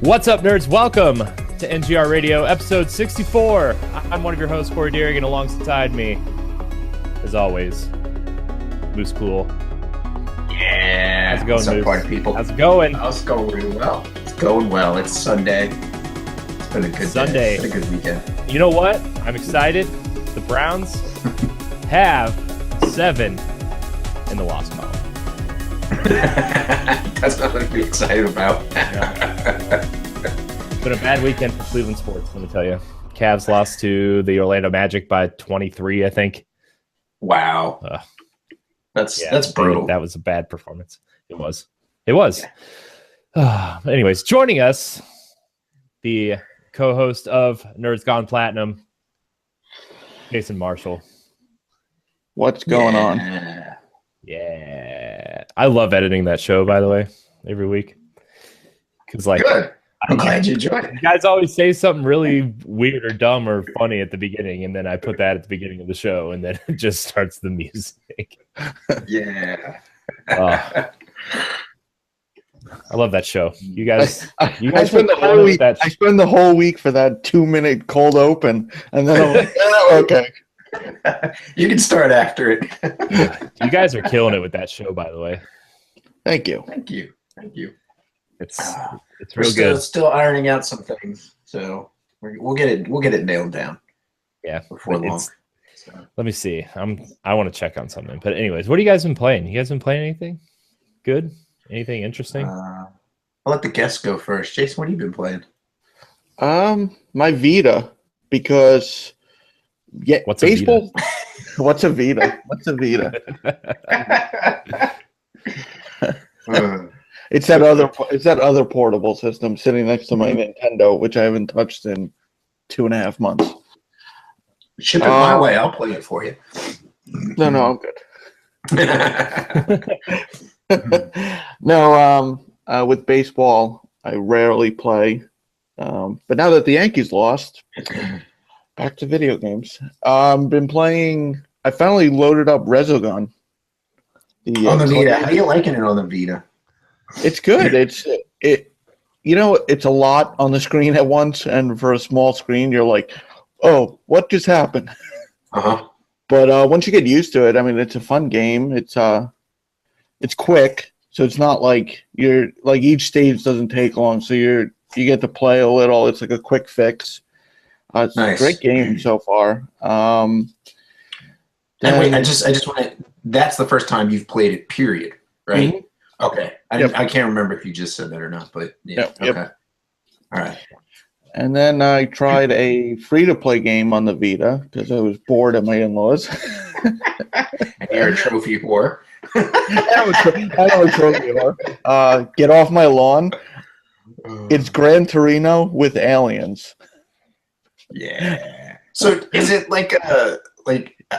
What's up, nerds? Welcome to NGR Radio, episode 64. I'm one of your hosts, Corey Deering, and alongside me, as always, Moose Cool. Yeah. How's it going, Moose? Party people? How's it going? It's going really well. It's going well. It's Sunday. It's been a good Sunday. day. It's been a good weekend. You know what? I'm excited. The Browns have 7 in the loss column. That's nothing to be excited about. It's been a bad weekend for Cleveland sports, let me tell you. Cavs lost to the Orlando Magic by 23, I think. Wow. That's brutal. That was a bad performance. It was. Anyways, joining us, the co-host of Nerds Gone Platinum, Jason Marshall. What's going on? Yeah. I love editing that show, by the way, every week. Because, like, good. I'm glad you enjoyed it. You guys always say something really weird or dumb or funny at the beginning, and then I put that at the beginning of the show, and then it just starts the music. Yeah. I love that show. You guys I spend the whole week for that 2-minute cold open, and then I'm like, oh, okay. You can start after it. You guys are killing it with that show, by the way. Thank you. It's We're real good. Still ironing out some things, so we'll get it nailed down. Yeah, before long. So. Let me see. I want to check on something, but anyways, what have you guys been playing? You guys been playing anything good? Anything interesting? I'll let the guests go first. Jason, what have you been playing? My Vita, because What's baseball. A What's a Vita? It's that other portable system sitting next to my Nintendo, which I haven't touched in 2.5 months. Ship it my way. I'll play it for you. No, I'm good. No, with baseball, I rarely play. But now that the Yankees lost, back to video games. Been playing. I finally loaded up Resogun. On the Vita. How are you liking it on the Vita? It's good. It's a lot on the screen at once, and for a small screen, you're like, "Oh, what just happened?" But once you get used to it, I mean, it's a fun game. It's quick, so it's not like each stage doesn't take long. So you get to play a little. It's like a quick fix. It's nice. A great game so far. And wait, I just want to. That's the first time you've played it, period, right? Mm-hmm. Okay. I can't remember if you just said that or not, but yeah. Yep. Okay. All right. And then I tried a free-to-play game on the Vita because I was bored at my in-laws. And you're a trophy whore. I know a trophy whore. Get off my lawn. It's Gran Torino with aliens. Yeah. So is it like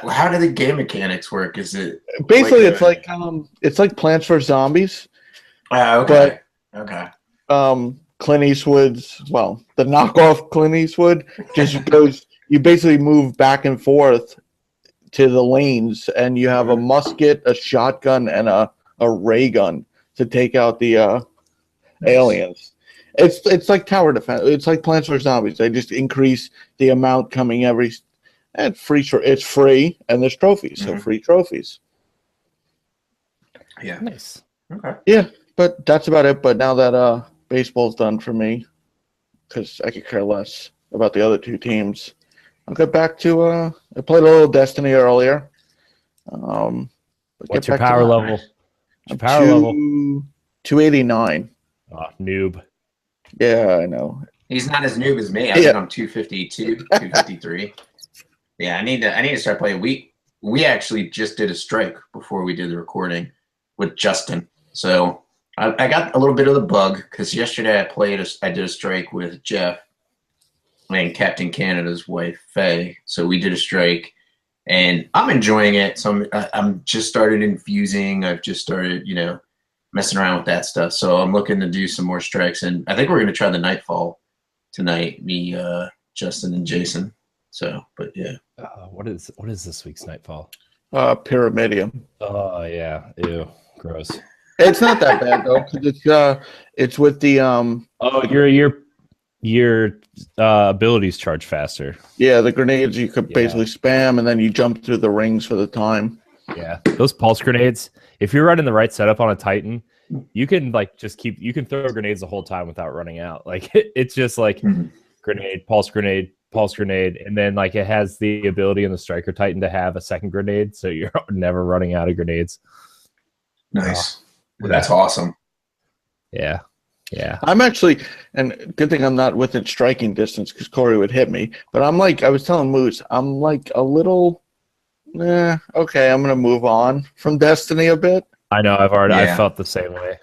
how do the game mechanics work? Is it basically it's like Plants vs Zombies? Okay. Okay. Clint Eastwood's the knockoff Clint Eastwood just goes. You basically move back and forth to the lanes, and you have a musket, a shotgun, and a ray gun to take out the aliens. It's like tower defense. It's like Plants vs Zombies. They just increase the amount coming every. And it's free, and there's trophies, so free trophies. Yeah. Nice. Okay. Yeah, but that's about it. But now that baseball's done for me, because I could care less about the other two teams, I'll get back to. I played a little Destiny earlier. What's your power level? What's your power level? 289. Oh, noob. Yeah, I know. He's not as noob as me. I think I'm 252, 253. Yeah, I need to start playing. We actually just did a strike before we did the recording with Justin. So I got a little bit of the bug because yesterday I did a strike with Jeff and Captain Canada's wife Faye. So we did a strike, and I'm enjoying it. So I'm just started infusing. I've just started messing around with that stuff. So I'm looking to do some more strikes, and I think we're gonna try the Nightfall tonight. Me, Justin, and Jason. So, but yeah. What is this week's Nightfall? Pyramidium. Oh yeah, ew, gross. It's not that bad though, because it's with the Oh, your abilities charge faster. Yeah, the grenades you could basically spam, and then you jump through the rings for the time. Yeah, those pulse grenades. If you're running the right setup on a Titan, you can like you can throw grenades the whole time without running out. Like it's just like grenade, pulse grenade, pulse grenade, and then like it has the ability in the Striker Titan to have a second grenade, so you're never running out of grenades. Nice. That's awesome. Yeah. Yeah. I'm actually, and good thing I'm not within striking distance because Corey would hit me. But I'm like, I was telling Moose, I'm like a little, okay, I'm gonna move on from Destiny a bit. I know. I felt the same way.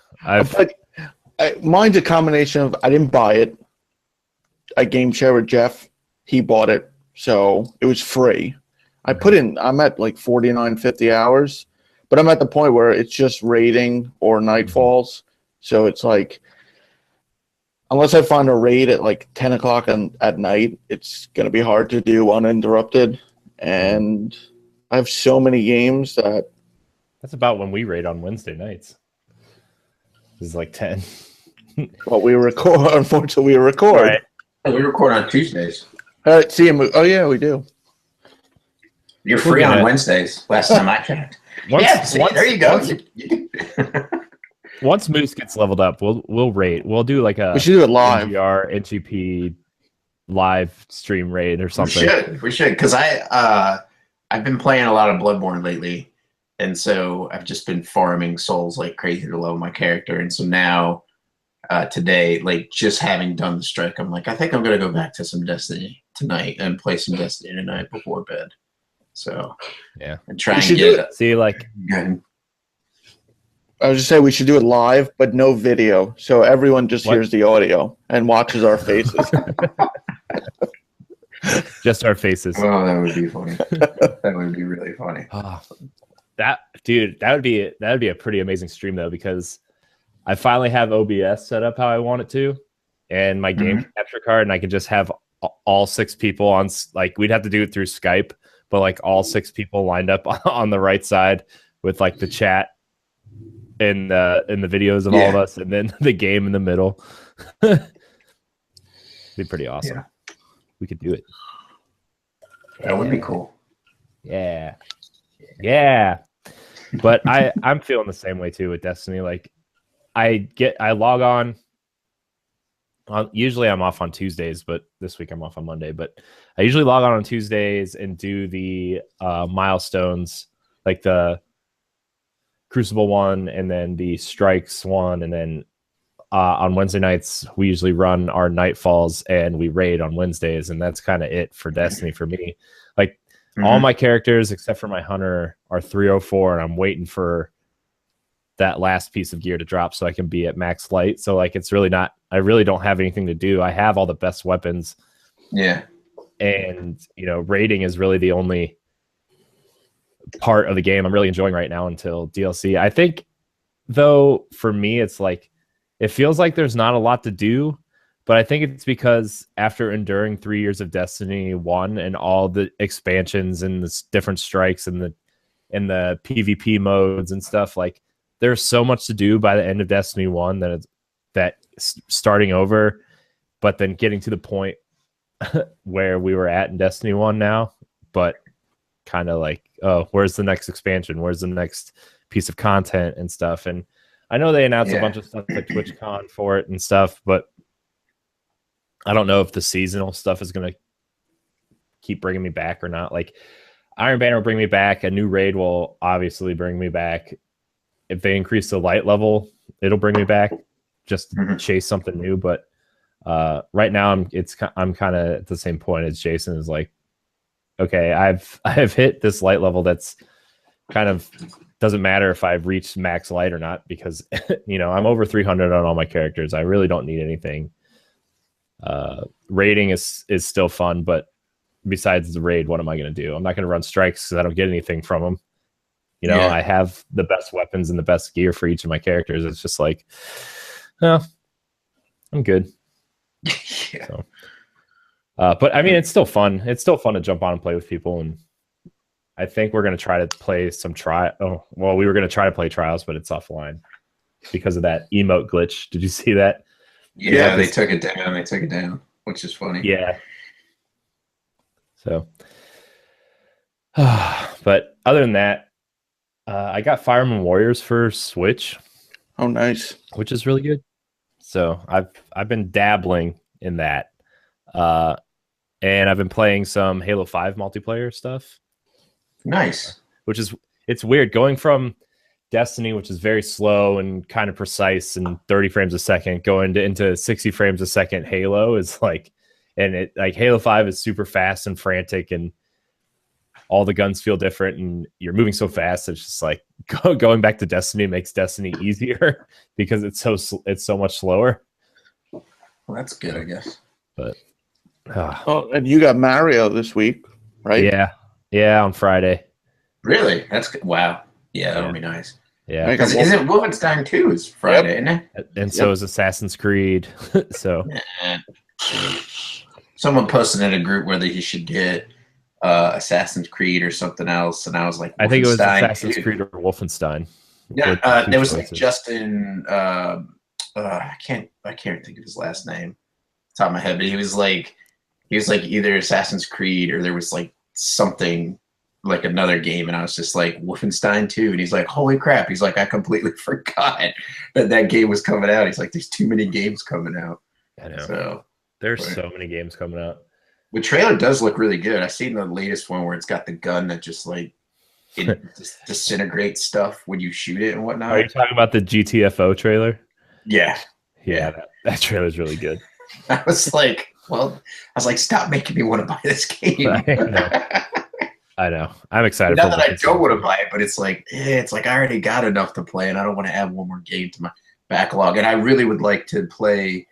Mine's a combination of I didn't buy it. I game share with Jeff. He bought it, so it was free. I'm at like 49, 50 hours, but I'm at the point where it's just raiding or nightfalls. So it's like, unless I find a raid at like 10 o'clock at night, it's going to be hard to do uninterrupted. And I have so many games that... That's about when we raid on Wednesday nights. This is like 10. Well, we record. Unfortunately, we record. Right. We record on Tuesdays. See him. Oh, yeah, we do. You're free on Wednesdays, last time I checked. There you go. Once Moose gets leveled up, we'll raid. We'll do like a we should do it live. NGR, NGP live stream raid or something. We should, because I've been playing a lot of Bloodborne lately, and so I've just been farming souls like crazy to level my character. And so now, today, like just having done the strike, I'm like, I think I'm gonna go back to some Destiny tonight and play some Destiny tonight before bed. So yeah, and try and get it. See, like. Good. I was just saying we should do it live, but no video, so everyone just hears the audio and watches our faces. Just our faces. Oh, that would be funny. That would be really funny. That would be a pretty amazing stream though, because I finally have OBS set up how I want it to, and my game capture card, and I can just have all 6 people on. Like we'd have to do it through Skype, but like all 6 people lined up on the right side with like the chat. In the videos of all of us, and then the game in the middle. Be pretty awesome. Yeah. We could do it. That would be cool. Yeah. But I'm feeling the same way too with Destiny. Like I log on. Usually I'm off on Tuesdays, but this week I'm off on Monday. But I usually log on Tuesdays and do the milestones, like the Crucible one, and then the Strikes one, and then on Wednesday nights we usually run our Nightfalls and we raid on Wednesdays, and that's kind of it for Destiny for me. Like all my characters except for my Hunter are 304, and I'm waiting for that last piece of gear to drop so I can be at max light. So like it's really not, I really don't have anything to do. I have all the best weapons. Yeah. And raiding is really the only part of the game I'm really enjoying right now until DLC. I think though for me it's like it feels like there's not a lot to do, but I think it's because after enduring 3 years of Destiny 1 and all the expansions and the different strikes and the PvP modes and stuff, like there's so much to do by the end of Destiny 1 that starting over, but then getting to the point where we were at in Destiny 1 now, but kind of like, oh, where's the next expansion? Where's the next piece of content and stuff? And I know they announced a bunch of stuff like TwitchCon for it and stuff, but I don't know if the seasonal stuff is going to keep bringing me back or not. Like Iron Banner will bring me back. A new raid will obviously bring me back. If they increase the light level, it'll bring me back just to chase something new. But right now I'm kind of at the same point as Jason, is like, okay, I've hit this light level that's kind of doesn't matter if I've reached max light or not, because I'm over 300 on all my characters. I really don't need anything. Raiding is still fun, but besides the raid, what am I going to do? I'm not going to run strikes because I don't get anything from them. I have the best weapons and the best gear for each of my characters. It's just like, I'm good. Yeah. So, but I mean, it's still fun. It's still fun to jump on and play with people. And I think we're going to try to play some we were going to try to play trials, but it's offline. because of that emote glitch. Did you see that? Yeah, they took it down. They took it down, which is funny. Yeah. So, but other than that, I got Fire Emblem Warriors for Switch. Oh, nice. Which is really good. So I've been dabbling in that. And I've been playing some Halo 5 multiplayer stuff. Nice. It's weird going from Destiny, which is very slow and kind of precise and 30 frames a second, going into 60 frames a second Halo is like, and it like Halo 5 is super fast and frantic and all the guns feel different and you're moving so fast. It's just like going back to Destiny makes Destiny easier because it's so much slower. Well, that's good, I guess. But oh, and you got Mario this week, right? Yeah, on Friday. Really? That's good. Wow. Yeah, that'll be nice. Yeah, because isn't Wolfenstein 2 is Friday, isn't it? And so is Assassin's Creed. So someone posted in a group whether he should get Assassin's Creed or something else, and I was like, I think it was Assassin's Creed or Wolfenstein. Yeah, there was like Justin. I can't think of his last name, top of my head, but he was like either Assassin's Creed or there was like something like another game, and I was just like Wolfenstein 2, and he's like, holy crap, he's like, I completely forgot that game was coming out. He's like, there's too many games coming out. I know. So there's so many games coming out. The trailer does look really good. I seen the latest one where it's got the gun that just like it just disintegrates stuff when you shoot it and whatnot. Are you talking about the GTFO trailer? Yeah. That trailer is really good. I was like, stop making me want to buy this game. I know. I'm excited. Not that I don't want to buy it, but it's like I already got enough to play, and I don't want to add one more game to my backlog. And I really would like to play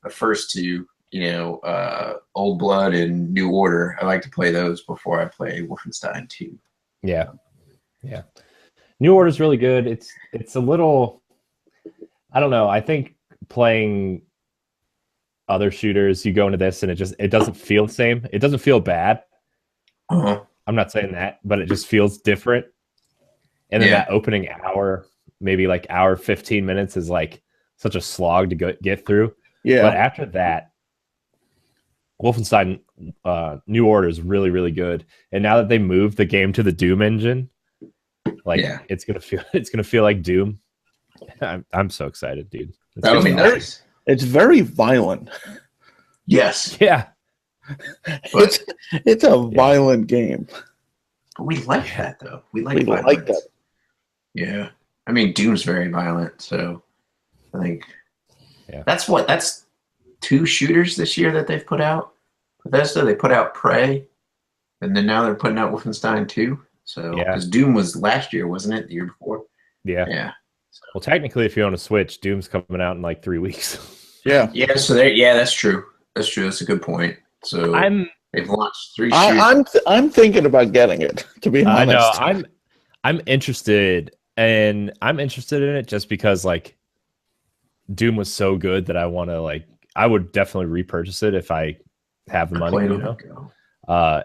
the first two, Old Blood and New Order. I like to play those before I play Wolfenstein 2. Yeah. New Order is really good. It's a little, I don't know. I think playing other shooters, you go into this and it doesn't feel the same. It doesn't feel bad. Uh-huh. I'm not saying that, but it just feels different. And then that opening hour, maybe like hour 15 minutes is like such a slog to get through. Yeah. But after that, Wolfenstein New Order is really, really good. And now that they moved the game to the Doom engine, it's gonna feel like Doom. I'm so excited, dude. That'll be nice. It's very violent. Yes. Yeah. It's a violent game. But we like that though. We like that. Yeah. I mean, Doom's very violent, so I think that's 2 shooters this year that they've put out. Bethesda, they put out Prey, and then now they're putting out Wolfenstein 2. So because Doom was last year, wasn't it? The year before? Yeah. Yeah. Well, technically, if you own a Switch, Doom's coming out in like 3 weeks. Yeah. Yeah. So that's true. That's true. That's a good point. So they've launched 3 shooters. I'm thinking about getting it, to be honest. I know. I'm interested, and I'm interested in it just because like Doom was so good that I want to I would definitely repurchase it if I have the money,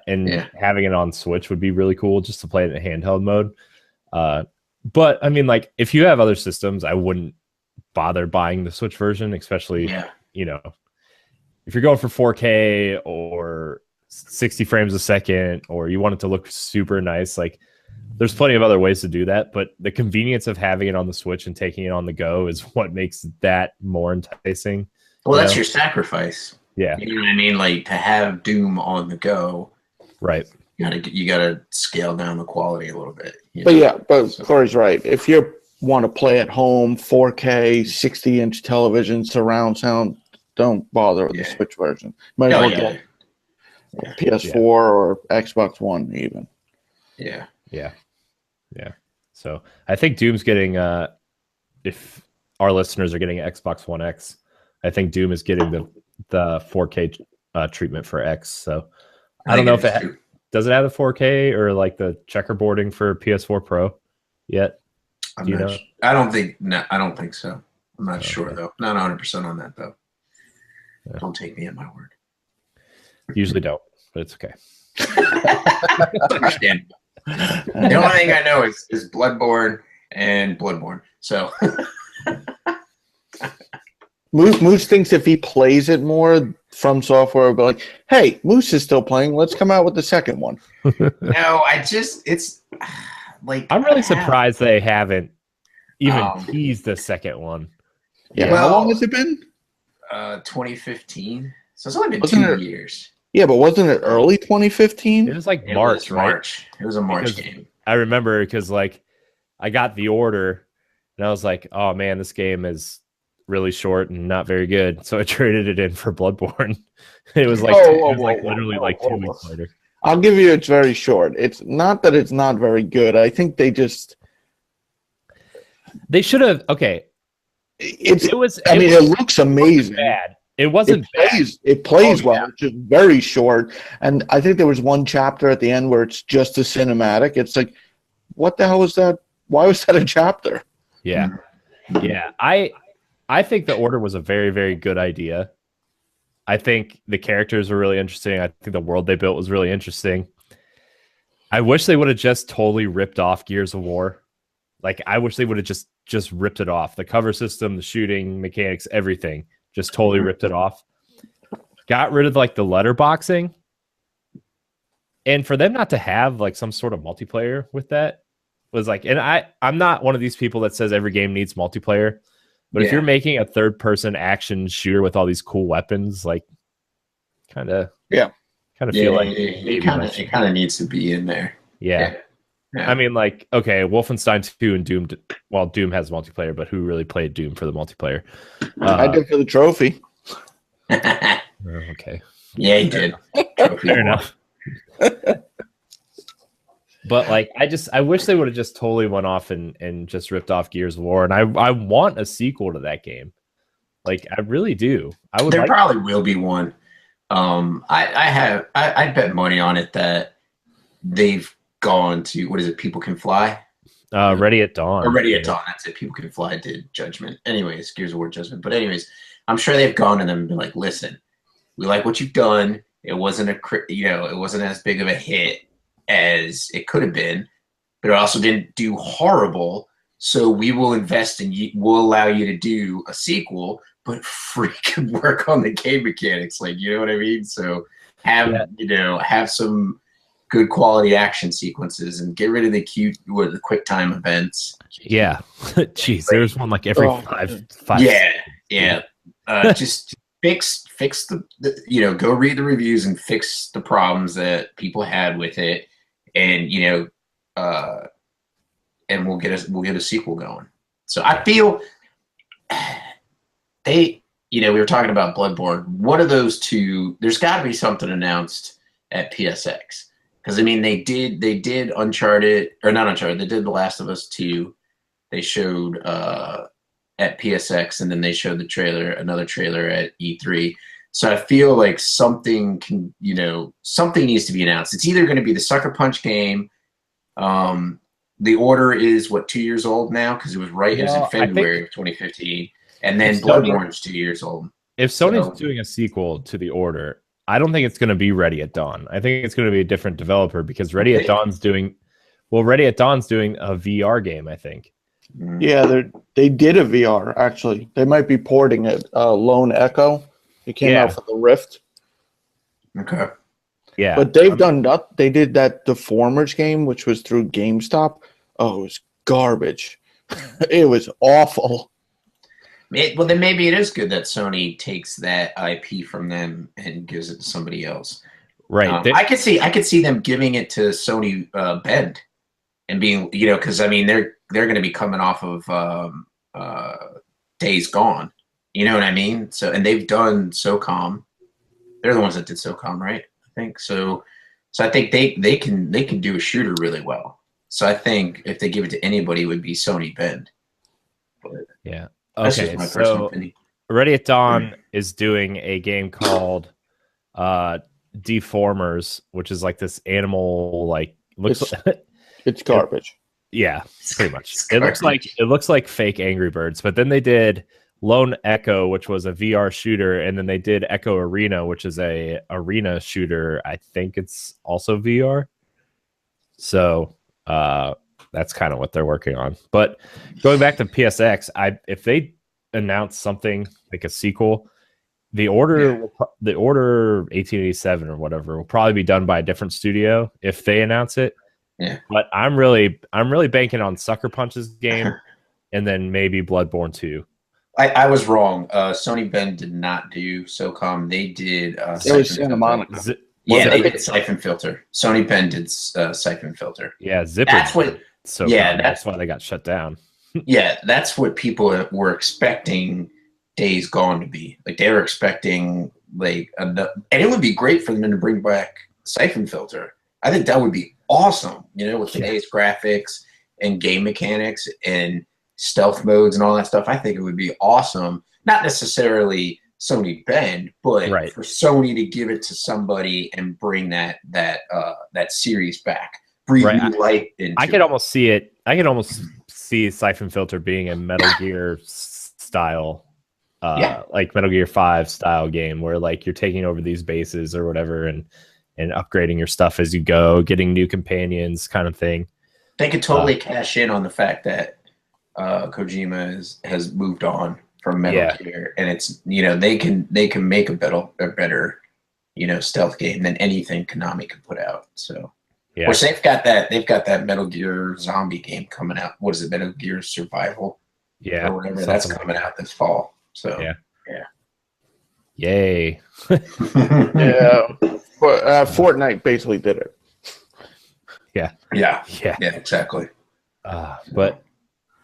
and having it on Switch would be really cool just to play it in handheld mode. But I mean, like if you have other systems, I wouldn't bother buying the Switch version, especially if you're going for 4K or 60 frames a second, or you want it to look super nice. Like there's plenty of other ways to do that, but the convenience of having it on the Switch and taking it on the go is what makes that more enticing. Well, that's your sacrifice. Yeah. You know what I mean? Like to have Doom on the go. Right. You gotta scale down the quality a little bit. But Corey's right. If you want to play at home, 4K, 60-inch television, surround sound, don't bother with the Switch version. Might as well get PS4 or Xbox One even. Yeah. So I think Doom's getting if our listeners are getting Xbox One X, I think Doom is getting the 4K treatment for X. So I don't know if does it have the 4K or like the checkerboarding for PS4 Pro yet? Do you know? I don't think so. I'm not sure though. Not 100% on that though. Yeah. Don't take me at my word. Usually don't, but it's okay. Understandable. The only thing I know is Bloodborne and Bloodborne. So Moose thinks if he plays it more, From Software will be like, "Hey, Moose is still playing. Let's come out with the second one." No, it's like I'm really surprised they haven't even teased the second one. Yeah, how long has it been? 2015. So it's only been Wasn't 2 years. Yeah, but wasn't it early 2015? It was like It March, was right? March. It was a March game. I remember because like I got the order and I was like, oh man, this game is really short and not very good. So I traded it in for Bloodborne. It was like literally 2 weeks later. I'll give you it's very short. It's not that it's not very good. I think they should have it looks amazing. Bad. It wasn't bad. It plays well. It's just very short. And I think there was one chapter at the end where it's just a cinematic. It's like, what the hell was that? Why was that a chapter? Yeah. Yeah. I think the order was a very, very good idea. I think the characters were really interesting. I think the world they built was really interesting. I wish they would have just totally ripped off Gears of War. Like, I wish they would have just ripped it off. The cover system, the shooting mechanics, everything. Just totally ripped it off. Got rid of like the letterboxing. And for them not to have like some sort of multiplayer with that was like, and I'm not one of these people that says every game needs multiplayer. But if you're making a third-person action shooter with all these cool weapons, like, kind of feel like it kind of needs to be in there. Yeah. I mean, like, okay, Wolfenstein 2 and Doom. Well, Doom has multiplayer, but who really played Doom for the multiplayer? I did for the trophy. Okay. Yeah, he did. Fair enough. But like, I wish they would have just totally went off and just ripped off Gears of War, and I want a sequel to that game. Like, I really do. There probably will be one. I bet money on it that they've gone to, what is it? People Can Fly. Ready at Dawn. Or Ready at Dawn. That's it. People Can Fly did Judgment. Anyways, Gears of War Judgment. But anyways, I'm sure they've gone to them and been like, listen, we like what you've done. It wasn't it wasn't as big of a hit as it could have been, but it also didn't do horrible. So we will invest in you. We'll allow you to do a sequel, but freaking work on the game mechanics. Like, you know what I mean? So have some good quality action sequences and get rid of the the quick time events. Yeah. Jeez, there's one like every five. Yeah. Just fix the go read the reviews and fix the problems that people had with it, and and we'll get a sequel going. So I feel we were talking about Bloodborne. One of those two, there's got to be something announced at PSX, because I mean they did Uncharted, or not Uncharted. They did The Last of Us 2. They showed at PSX, and then they showed another trailer at E3. So I feel like something needs to be announced. It's either going to be the Sucker Punch game. The Order is 2 years old now, because it was it was in February of 2015, and then Bloodborne's 2 years old. If Sony's doing a sequel to The Order, I don't think it's going to be Ready at Dawn. I think it's going to be a different developer, because Ready at Dawn's doing a VR game, I think. Yeah, they did a VR, actually. They might be porting it. Lone Echo. It came out for the Rift. Okay. Yeah. But they've done that. They did that Deformers game, which was through GameStop. Oh, it was garbage. It was awful. Well, then maybe it is good that Sony takes that IP from them and gives it to somebody else. Right. I could see them giving it to Sony Bend, and being, because I mean they're going to be coming off of Days Gone. You know what I mean? So, and they've done SOCOM. They're the ones that did SOCOM, right? I think so. So I think they can do a shooter really well. So I think if they give it to anybody, it would be Sony Bend. But yeah. That's Okay. just my personal opinion. Ready at Dawn is doing a game called Deformers, which is like this animal it's garbage. Yeah, pretty much. It looks like fake Angry Birds. But then they did Lone Echo, which was a VR shooter, and then they did Echo Arena, which is a arena shooter. I think it's also VR. So that's kind of what they're working on. But going back to PSX, if they announce something like a sequel, the order 1887 or whatever will probably be done by a different studio if they announce it. Yeah. But I'm really banking on Sucker Punch's game and then maybe Bloodborne 2. I was wrong. Sony Bend did not do SOCOM. They did It was Santa Monica. They did Siphon Filter. Sony Bend did Siphon Filter. Yeah, Zipper. That's what. SOCOM. Yeah, that's why they got shut down. Yeah, that's what people were expecting Days Gone to be. Like they were expecting and it would be great for them to bring back Siphon Filter. I think that would be awesome. With today's graphics and game mechanics and stealth modes and all that stuff. I think it would be awesome. Not necessarily Sony Bend, but for Sony to give it to somebody and bring that series back, breathe new life into. I could almost see it. I could almost see Siphon Filter being a Metal Gear style, like Metal Gear 5 style game where like you're taking over these bases or whatever and upgrading your stuff as you go, getting new companions, kind of thing. They could totally cash in on the fact that Kojima has moved on from Metal Gear, and it's they can make a better stealth game than anything Konami could put out. So, of course, they've got that Metal Gear zombie game coming out. What is it, Metal Gear Survival? Yeah, or whatever. That's coming out this fall. So yay. Yeah, but Fortnite basically did it. Yeah, exactly. But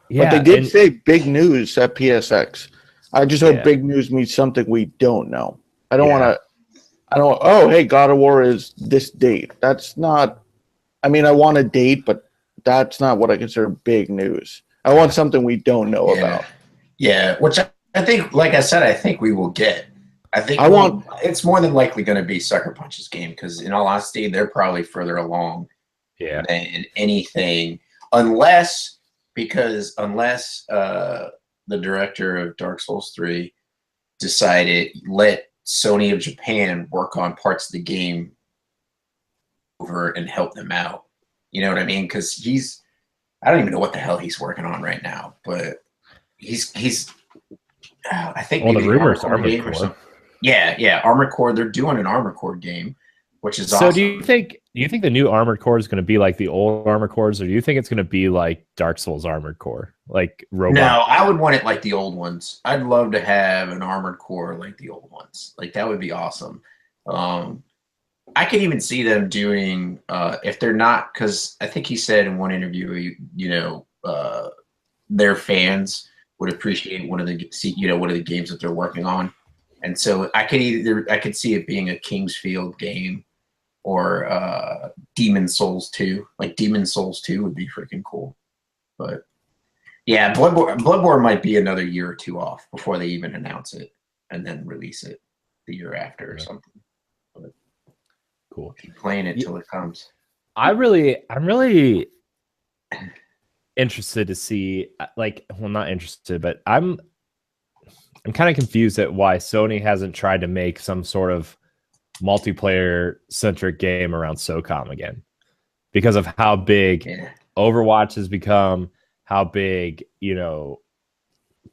they did say big news at PSX. I just hope big news means something we don't know. I don't want to. I don't. Oh, hey, God of War is this date. That's not. I mean, I want a date, but that's not what I consider big news. I want something we don't know about. Yeah, which I think, like I said, I think we will get. I think it's more than likely going to be Sucker Punch's game because, in all honesty, they're probably further along than anything, unless the director of Dark Souls 3 decided let Sony of Japan work on parts of the game over and help them out. You know what I mean? Because I don't even know what the hell he's working on right now, but he's I think the rumors are Armored Core. Yeah, Armored Core. They're doing an Armored Core game, which is awesome. So do you think the new Armored Core is going to be like the old Armored Cores, or do you think it's going to be like Dark Souls Armored Core, like robot? No, I would want it like the old ones. I'd love to have an Armored Core like the old ones. Like that would be awesome. I could even see them doing if they're not, because I think he said in one interview, their fans would appreciate one of the games that they're working on, and so I could see it being a Kingsfield game or Demon Souls 2. Like Demon Souls 2 would be freaking cool, but yeah, Bloodborne might be another year or two off before they even announce it and then release it the year after or something. But cool. Keep playing it till it comes. I'm really interested to see, not interested, but I'm kind of confused at why Sony hasn't tried to make some sort of multiplayer centric game around SOCOM again, because of how big Overwatch has become, how big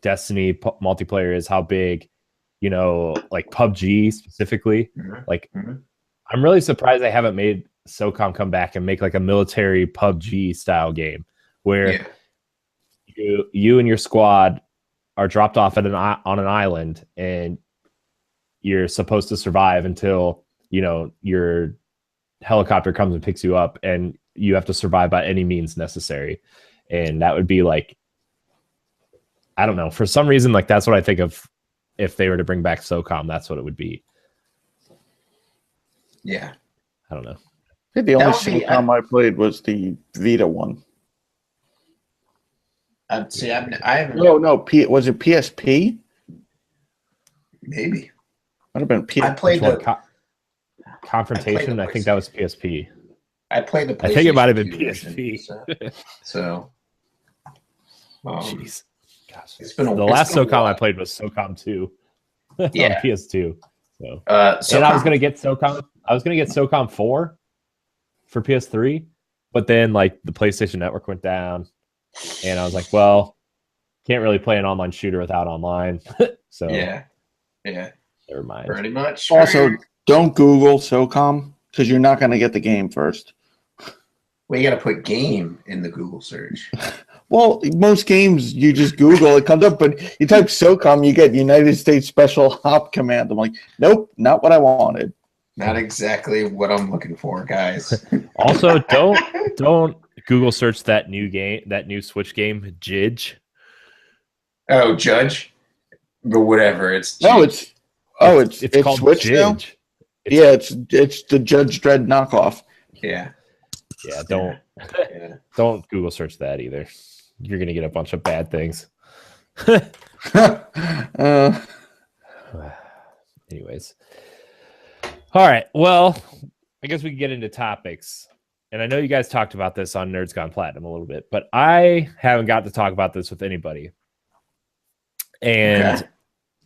Destiny multiplayer is, how big like PUBG specifically. I'm really surprised they haven't made SOCOM come back and make like a military PUBG style game where you and your squad are dropped off on an island and you're supposed to survive until your helicopter comes and picks you up, and you have to survive by any means necessary. And that would be like, I don't know, for some reason, like that's what I think of if they were to bring back SOCOM. That's what it would be. Yeah, I don't know. I think the only SOCOM I played was the Vita one. See, I haven't. No. Was it PSP? Maybe. Might have been PSP. I played the Confrontation. I think that was PSP. I played the. I think it might have been PSP. So. Jeez, gosh, the last SOCOM I played was SOCOM 2 on PS2. So, and I was gonna get SOCOM. I was gonna get SOCOM 4 for PS3, But then like the PlayStation Network went down, and I was like, well, can't really play an online shooter without online. So Yeah. never mind. Pretty much. Also, don't Google SOCOM because you're not going to get the game first. Well, you got to put game in the Google search. Well, most games you just Google, it comes up, but you type SOCOM, you get United States Special Op Command. I'm like, nope, not what I wanted. Not exactly what I'm looking for, guys. Also, don't Google search that new Switch game, Jidge. Oh, Judge? But whatever. It's No, Jidge. it's called Switch now? Jidge. Yeah, it's the Judge Dredd knockoff. Yeah. Don't Google search that either. You're gonna get a bunch of bad things. Anyways. All right. Well, I guess we can get into topics. And I know you guys talked about this on Nerds Gone Platinum a little bit, but I haven't got to talk about this with anybody. And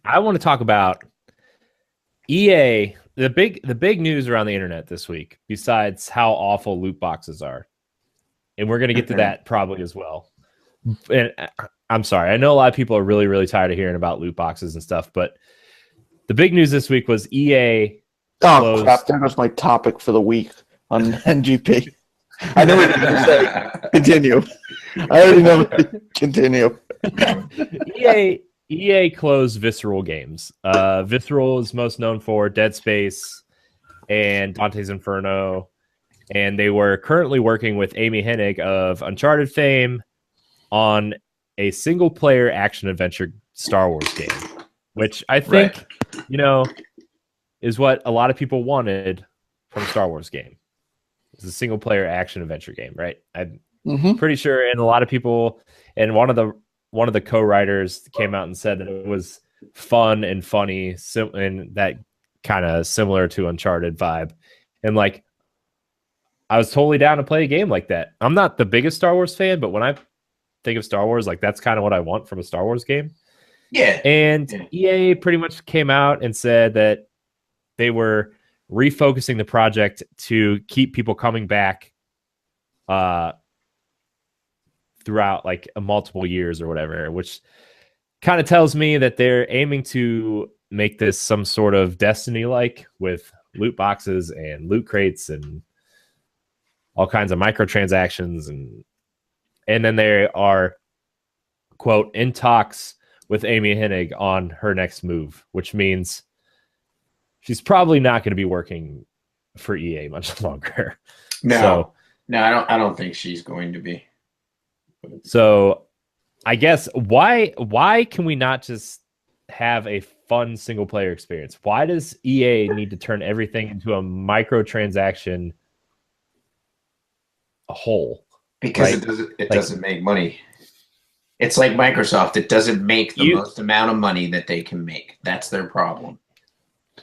I want to talk about EA. The big news around the internet this week, besides how awful loot boxes are. And we're going to get to that probably as well. And I'm sorry. I know a lot of people are really, really tired of hearing about loot boxes and stuff, but the big news this week was EA. Oh, crap. That was my topic for the week on NGP. I know what you're going to say. Continue. I already know. Continue. EA closed Visceral Games. Visceral is most known for Dead Space and Dante's Inferno. And they were currently working with Amy Hennig of Uncharted fame on a single-player action-adventure Star Wars game, which I think, is what a lot of people wanted from a Star Wars game. It's a single-player action-adventure game, right? I'm pretty sure, and a lot of people, and one of the co-writers came out and said that it was fun and funny, and that kind of similar to Uncharted vibe. And like, I was totally down to play a game like that. I'm not the biggest Star Wars fan, but when I think of Star Wars, like that's kind of what I want from a Star Wars game. Yeah. And EA pretty much came out and said that they were refocusing the project to keep people coming back throughout like multiple years or whatever, which kind of tells me that they're aiming to make this some sort of Destiny-like with loot boxes and loot crates and all kinds of microtransactions. And then they are, quote, in talks with Amy Hennig on her next move, which means she's probably not going to be working for EA much longer. No, I don't think she's going to be. So I guess why can we not just have a fun single player experience? Why does EA need to turn everything into a microtransaction hole? Because it doesn't make money. It's like Microsoft. It doesn't make the most amount of money that they can make. That's their problem.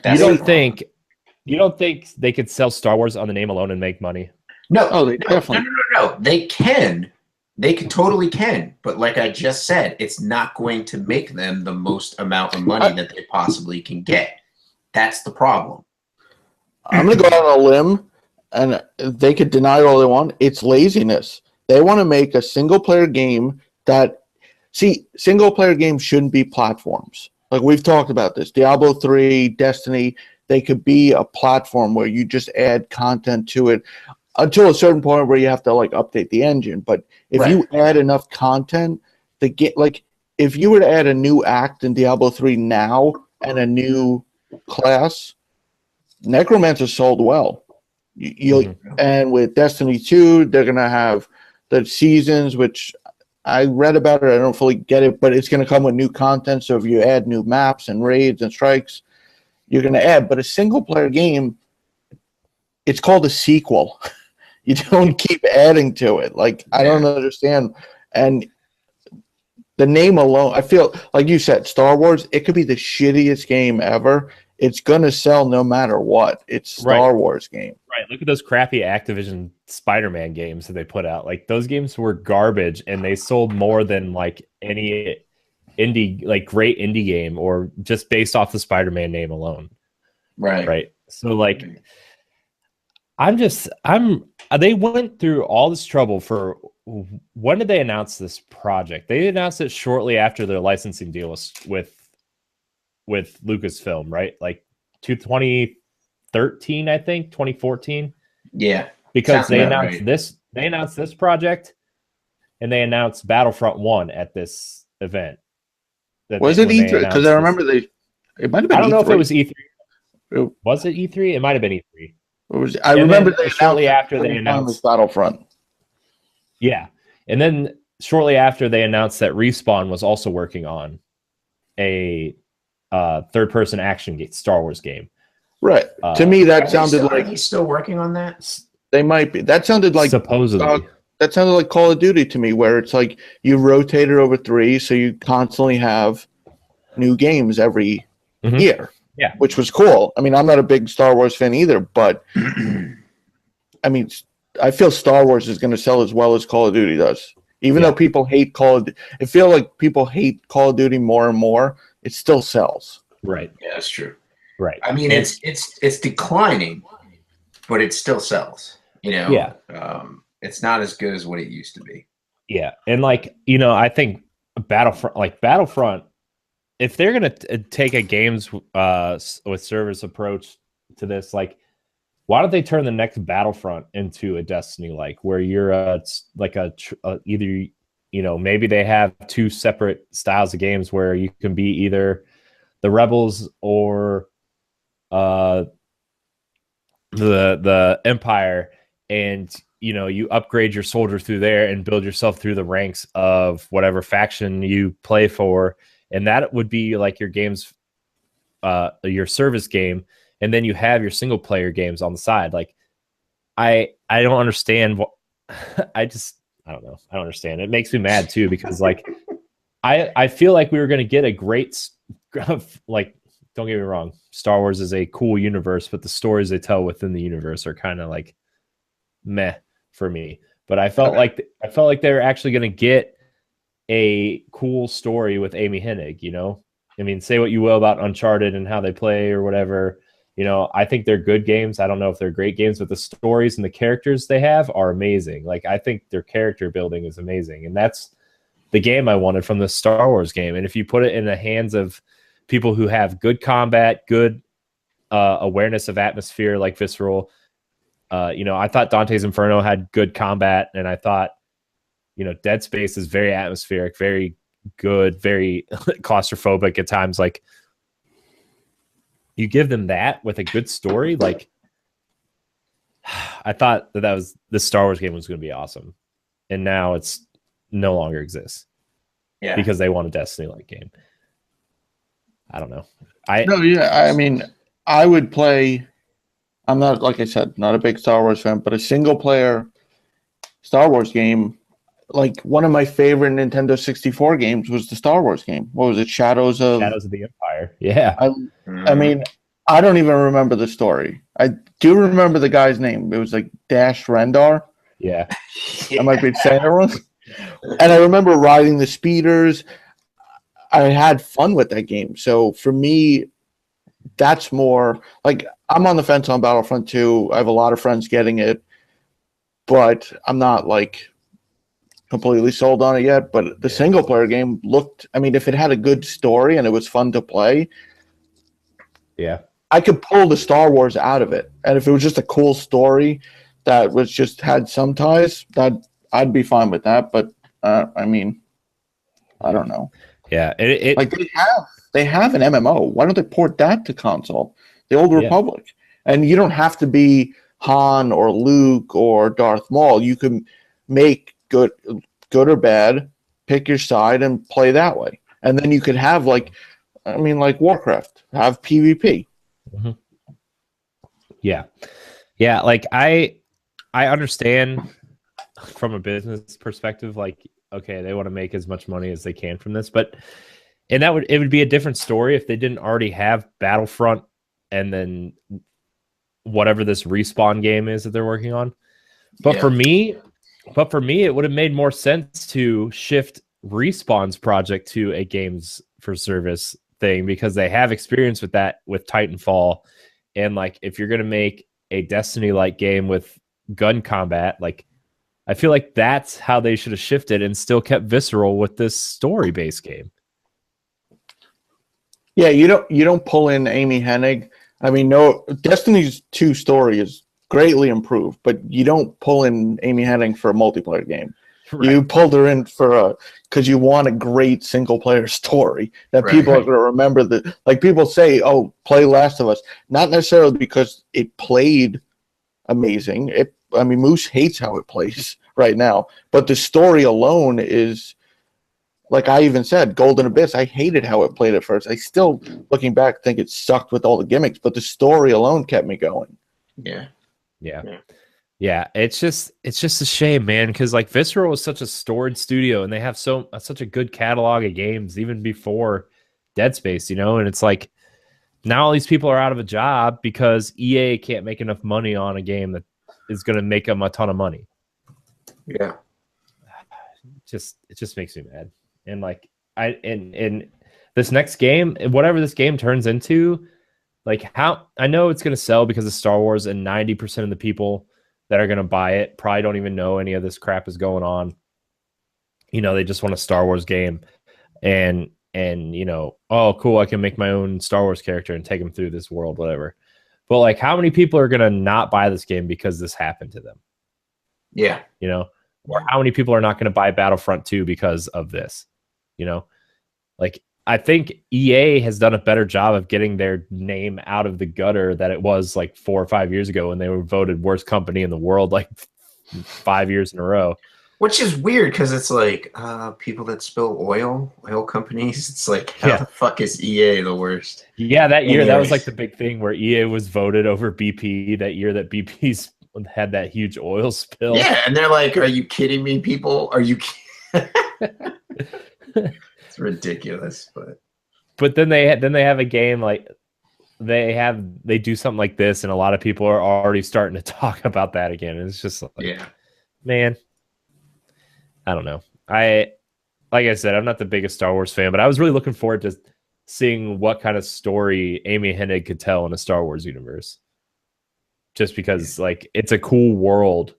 You don't think they could sell Star Wars on the name alone and make money? No, they definitely. No. They can. They totally can. But like I just said, it's not going to make them the most amount of money that they possibly can get. That's the problem. I'm going to go out on a limb, and they could deny it all they want. It's laziness. They want to make a single-player game that... See, single-player games shouldn't be platforms. Like, we've talked about this. Diablo 3, Destiny, they could be a platform where you just add content to it until a certain point where you have to, like, update the engine. But if you add enough content, if you were to add a new act in Diablo 3 now and a new class, Necromancer sold well. And with Destiny 2, they're going to have the seasons, which I read about it. I don't fully get it, but it's going to come with new content. So if you add new maps and raids and strikes, you're going to add. But a single-player game, it's called a sequel. You don't keep adding to it. Like, I don't understand. And the name alone, I feel, like you said, Star Wars, it could be the shittiest game ever. It's going to sell no matter what. It's Star Wars game. Right. Look at those crappy Activision Spider-Man games that they put out. Like, those games were garbage, and they sold more than like any great indie game, or just based off the Spider-Man name alone. Right. So like, They went through all this trouble for. When did they announce this project? They announced it shortly after their licensing deal was with Lucasfilm, right? Like 2013, I think, 2014. Yeah, because they announced this. They announced this project, and they announced Battlefront 1 at this event. Was it E3? Because I remember it might have been. I don't E3. know if it was E3. Was it E3? It might have been E3. I remember they shortly after they announced Battlefront. Yeah, and then shortly after they announced that Respawn was also working on a third-person action Star Wars game. Right. To me, that sounded like he's still working on that. They might be. That sounded like supposedly. That sounded like Call of Duty to me, where it's like you rotate it over 3, so you constantly have new games every year. Yeah, which was cool. I mean, I'm not a big Star Wars fan either, but I mean, I feel Star Wars is going to sell as well as Call of Duty does. Even though people hate Call of Duty, I feel like people hate Call of Duty more and more. It still sells. Right. Yeah, that's true. Right. I mean, it's declining, but it still sells. You know. Yeah. It's not as good as what it used to be. Yeah, and I think Battlefront, if they're gonna take a games with service approach to this, like, why don't they turn the next Battlefront into a Destiny, where you're either maybe they have two separate styles of games where you can be either the Rebels or the Empire, and you upgrade your soldier through there and build yourself through the ranks of whatever faction you play for. And that would be like your games, your service game. And then you have your single player games on the side. Like, I don't understand what I don't know. I don't understand. It makes me mad too, because I feel like we were going to get a great, don't get me wrong, Star Wars is a cool universe, but the stories they tell within the universe are kind of meh for me. But I felt like they were actually going to get a cool story with Amy Hennig. I mean, say what you will about Uncharted and how they play or whatever. I think they're good games. I don't know if they're great games, but the stories and the characters they have are amazing. I think their character building is amazing, and that's the game I wanted from the Star Wars game. And if you put it in the hands of people who have good combat, good awareness of atmosphere, like Visceral. I thought Dante's Inferno had good combat, and I thought, Dead Space is very atmospheric, very good, very claustrophobic at times. You give them that with a good story, I thought that was the Star Wars game was going to be awesome, and now it's no longer exists. Yeah, because they want a Destiny-like game. I don't know. I mean, I would play. I'm not, like I said, not a big Star Wars fan, but a single player Star Wars game, one of my favorite Nintendo 64 games was the Star Wars game. What was it? Shadows of the Empire. Yeah. I mean, I don't even remember the story. I do remember the guy's name. It was Dash Rendar. Yeah. I might be saying it wrong. And I remember riding the speeders. I had fun with that game. So for me, that's more I'm on the fence on Battlefront 2. I have a lot of friends getting it, but I'm not completely sold on it yet. But the single player game looked, I mean, if it had a good story and it was fun to play, I could pull the Star Wars out of it. And if it was just a cool story that was just had some ties, that I'd be fine with that. But I mean, I don't know. Yeah, they have an MMO. Why don't they port that to console? The Old Republic, and you don't have to be Han or Luke or Darth Maul. You can make good or bad, pick your side, and play that way. And then you could have like Warcraft, have PvP. Mm-hmm. Yeah. I understand from a business perspective. Okay, they want to make as much money as they can from this, but it would be a different story if they didn't already have Battlefront and then whatever this Respawn game is that they're working on. But for me, it would have made more sense to shift Respawn's project to a games for service thing, because they have experience with that with Titanfall. And if you're going to make a Destiny-like game with gun combat. Like, I feel like that's how they should have shifted and still kept Visceral with this story-based game. Yeah, you don't pull in Amy Hennig. I mean, no, Destiny's 2 story is greatly improved, but you don't pull in Amy Hennig for a multiplayer game. Right. You pulled her in for because you want a great single-player story that people are going to remember. That, like, people say, "Oh, play Last of Us," not necessarily because it played amazing. I mean, Moose hates how it plays right now, but the story alone is. Like I even said, Golden Abyss, I hated how it played at first. I still, looking back, think it sucked with all the gimmicks, but the story alone kept me going. Yeah. It's just a shame, man, because like Visceral was such a storied studio, and they have such a good catalog of games even before Dead Space, and it's like now all these people are out of a job because EA can't make enough money on a game that is going to make them a ton of money. Yeah. It just makes me mad. And like in this next game, whatever this game turns into, like how I know it's going to sell because of Star Wars, and 90% of the people that are going to buy it probably don't even know any of this crap is going on. They just want a Star Wars game, and oh cool, I can make my own Star Wars character and take them through this world, whatever. But like, how many people are going to not buy this game because this happened to them? Yeah, or how many people are not going to buy Battlefront 2 because of this? Like I think EA has done a better job of getting their name out of the gutter that it was like 4 or 5 years ago when they were voted worst company in the world like 5 years in a row. Which is weird because it's like people that spill oil companies. It's like, how the fuck is EA the worst? Yeah, that year, that was like the big thing where EA was voted over BP that year that BP's had that huge oil spill. Yeah, and they're like, are you kidding me, people? Are you It's ridiculous, but then they have a game like they do something like this, and a lot of people are already starting to talk about that again. And it's just like, man, I don't know. Like I said, I'm not the biggest Star Wars fan, but I was really looking forward to seeing what kind of story Amy Hennig could tell in a Star Wars universe. Just because like it's a cool world,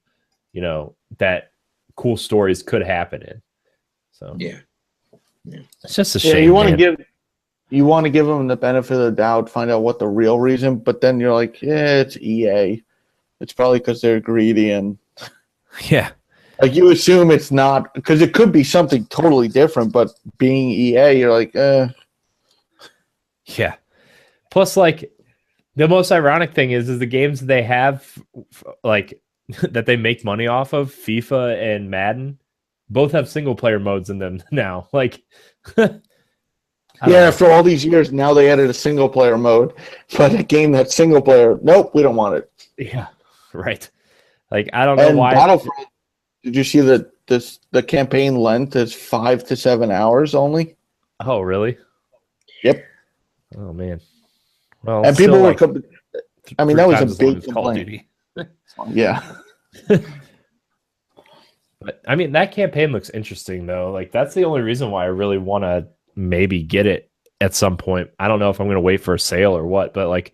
that cool stories could happen in. So it's just a shame. You want to give them the benefit of the doubt, find out what the real reason, but then you're like, it's EA. It's probably because they're greedy and like you assume it's not, because it could be something totally different, but being EA, you're like, Yeah. Plus, like, the most ironic thing is the games they have, like, that they make money off of, FIFA and Madden, both have single player modes in them now. Like, after all these years, now they added a single player mode, but a game that's single player, nope, we don't want it. Yeah, right. Like, I don't know why. Battlefront, did you see that the campaign length is 5 to 7 hours only? Oh, really? Yep. Oh, man. Well, and people were, I mean, that was a big complaint. Yeah. But I mean, that campaign looks interesting though. Like that's the only reason why I really want to maybe get it at some point. I don't know if I'm going to wait for a sale or what, but like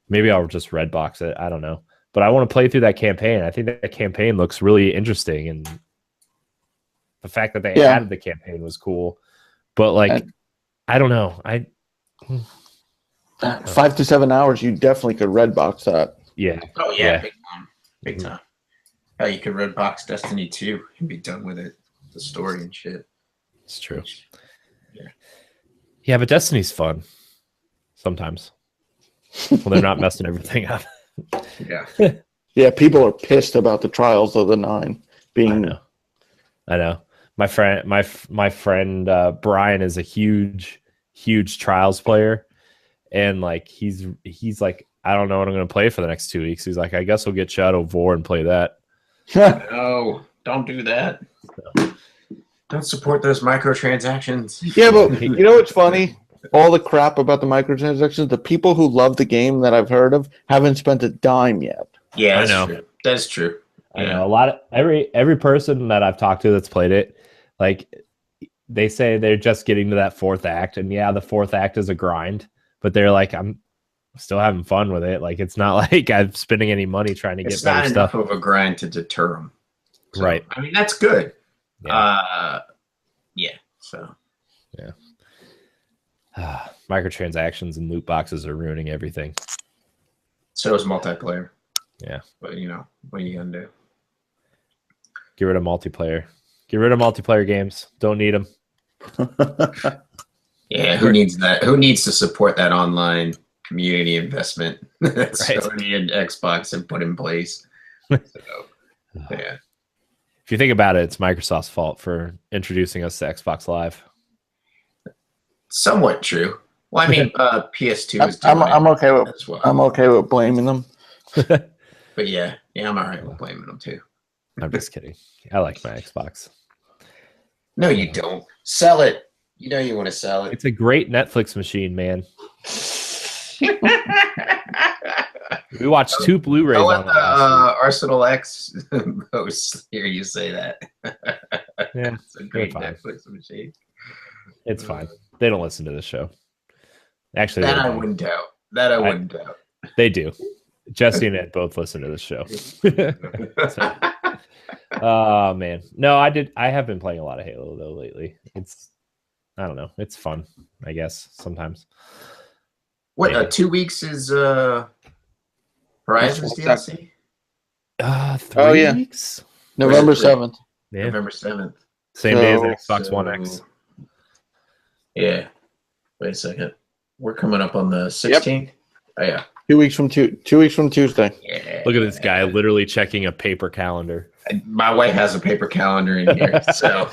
maybe I'll just Redbox it. I don't know. But I want to play through that campaign. I think that campaign looks really interesting, and the fact that they added the campaign was cool. But like, I don't know. 5 to 7 hours, you definitely could Redbox that. Yeah. Oh yeah, big time. Oh, you could Redbox Destiny 2 and be done with it, the story and shit. It's true. Yeah, but Destiny's fun sometimes. Well, they're not messing everything up. Yeah, people are pissed about the Trials of the Nine being. I know. My friend Brian is a huge Trials player, and like he's like, I don't know what I'm going to play for the next 2 weeks. He's like, I guess we'll get Shadow of War and play that. No, don't do that. Don't support those microtransactions. Yeah, but you know what's funny? All the crap about the microtransactions, the people who love the game that I've heard of haven't spent a dime yet. Yeah, that's true. That's true. I know a lot of every person that I've talked to that's played it, like they say they're just getting to that fourth act, and yeah, the fourth act is a grind, but they're like, still having fun with it. Like, it's not like I'm spending any money trying to get better stuff. It's not enough of a grind to deter them. So, right. I mean, that's good. Yeah. Yeah. So. Yeah. Microtransactions and loot boxes are ruining everything. So is multiplayer. Yeah. But, you know, what are you going to do? Get rid of multiplayer. Get rid of multiplayer games. Don't need them. Yeah, who needs that? Who needs to support that online community investment that Right. Sony and Xbox have put in place? So, yeah. If you think about it, it's Microsoft's fault for introducing us to Xbox Live. Somewhat true. Well, I mean, PS2 is doing I'm okay with as well. I'm okay with blaming them. But yeah, I'm all right with blaming them too. I'm just kidding. I like my Xbox. No, you don't. Sell it. You know you want to sell it. It's a great Netflix machine, man. We watched 2 Blu-rays I'll on let it. Arsenal X post hear you say that. Yeah, It's a great fine. Netflix machine. It's fine. They don't listen to the show. Actually, That they I do. wouldn't doubt. That I wouldn't doubt. They do. Jesse and Ed both listen to the show. Oh man, no, I have been playing a lot of Halo though lately. I don't know. It's fun, I guess sometimes. What? Yeah. 2 weeks is Horizon's DLC. 3 weeks. November 7th. Yeah, November 7th. same day as Xbox One X. Yeah. Wait a second. We're coming up on the 16th. Oh yeah. 2 weeks from 2 weeks from Tuesday. Yeah. Look at this guy literally checking a paper calendar. My wife has a paper calendar in here, so.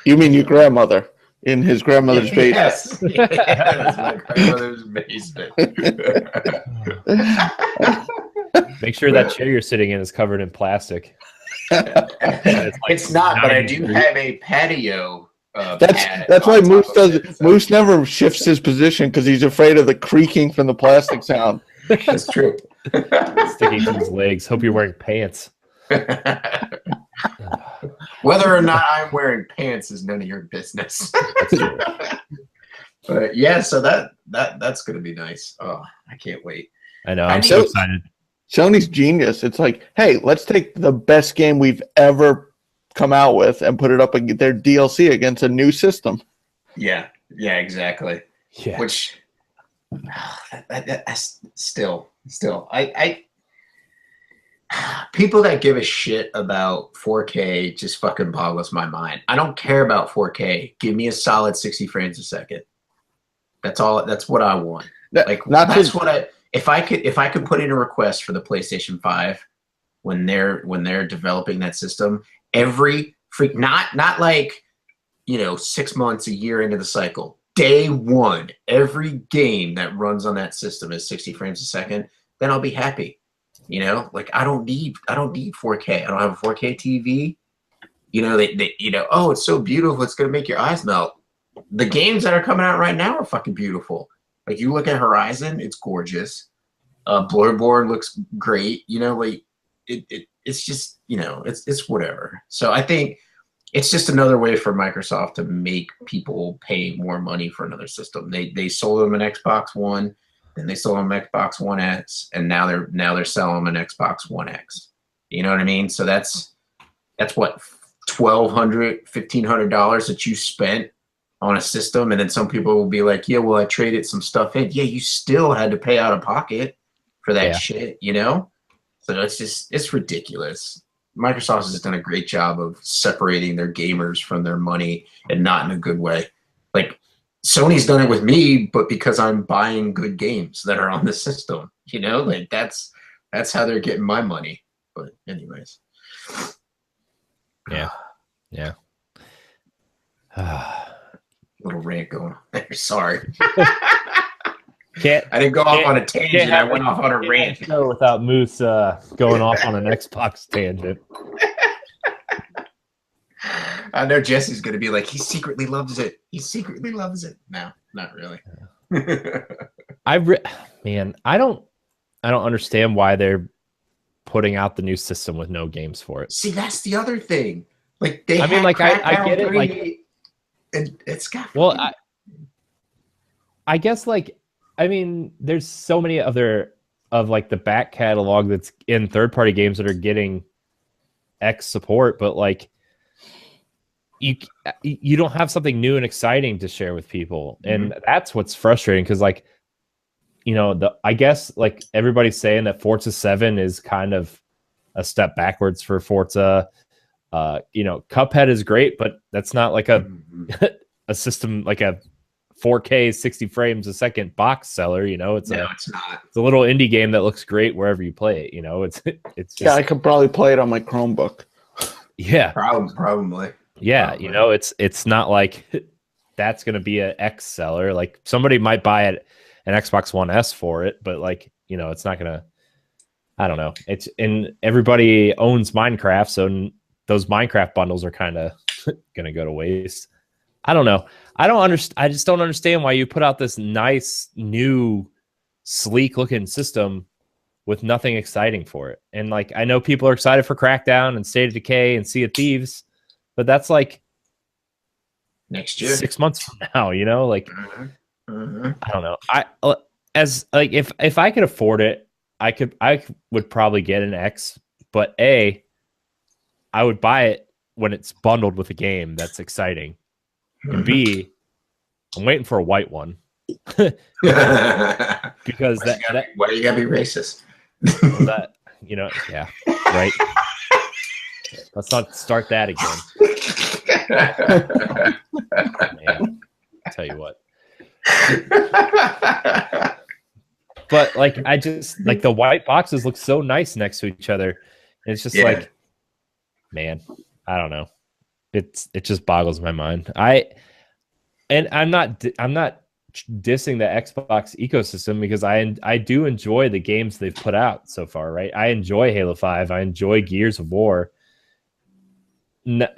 You mean your grandmother in his grandmother's basement? Yes. Yes, my grandmother's basement. Make sure that chair you're sitting in is covered in plastic. It's not, but I do have a patio. That's why Moose does. Moose never shifts his position because he's afraid of the creaking from the plastic sound. That's true. Sticking to his legs. Hope you're wearing pants. Whether or not I'm wearing pants is none of your business. But yeah, so that's gonna be nice. Oh, I can't wait. I know. I'm so excited. Sony's genius. It's like, hey, let's take the best game we've ever come out with and put it up against their DLC against a new system. Yeah, exactly. Yeah. Which still, I people that give a shit about 4K just fucking boggles my mind. I don't care about 4K. Give me a solid 60 frames a second. That's all. That's what I want. If I could put in a request for the PlayStation 5 when they're developing that system, every freak, not like 6 months, a year into the cycle, day one, every game that runs on that system is 60 frames a second, then I'll be happy. Like I don't need 4K. I don't have a 4K TV. Oh, it's so beautiful, it's gonna make your eyes melt. The games that are coming out right now are fucking beautiful. Like you look at Horizon, it's gorgeous. Bloodborne looks great. Like it's just it's whatever. So I think it's just another way for Microsoft to make people pay more money for another system. They sold them an Xbox One, then they sold them an Xbox One X, and now they're selling them an Xbox One X. You know what I mean? So that's what $1,200, $1,500 that you spent on a system, and then some people will be like, yeah, well, I traded some stuff in. Yeah, you still had to pay out of pocket for that shit, So it's ridiculous. Microsoft has done a great job of separating their gamers from their money, and not in a good way. Like Sony's done it with me, but because I'm buying good games that are on the system, like that's how they're getting my money. But anyways. Yeah. Little rant going on there. Sorry. I didn't go off on a tangent. I went off on a rant. No, without Moose going off on an Xbox tangent. I know Jesse's going to be like, he secretly loves it. He secretly loves it. No, not really. I don't understand why they're putting out the new system with no games for it. See, that's the other thing. Like I get it. Like, and it's got. Well, I guess like I mean, there's so many other of like the back catalog that's in third-party games that are getting X support, but like you don't have something new and exciting to share with people, and that's what's frustrating because like I guess like everybody's saying that Forza 7 is kind of a step backwards for Forza. Cuphead is great, but that's not like a a system like a 4K 60 frames a second box seller. It's not. It's a little indie game that looks great wherever you play it. It's just, I could probably play it on my Chromebook. Yeah, probably. Yeah, probably. It's not like that's going to be an X seller. Like somebody might buy an Xbox One S for it, but like it's not going to. I don't know. And everybody owns Minecraft, so those Minecraft bundles are kind of going to go to waste. I don't know. I just don't understand why you put out this nice new sleek looking system with nothing exciting for it. And like I know people are excited for Crackdown and State of Decay and Sea of Thieves, but that's like next year, 6 months from now. Like I don't know. If I could afford it, I would probably get an X, but I would buy it when it's bundled with a game that's exciting. And B, I'm waiting for a white one. Because why you gotta be racist? Yeah, right. Let's not start that again. Man, I'll tell you what. But like I just like the white boxes look so nice next to each other. And it's just like, man, I don't know. It just boggles my mind. I'm not dissing the Xbox ecosystem because I do enjoy the games they've put out so far, right? I enjoy Halo 5. I enjoy Gears of War. Not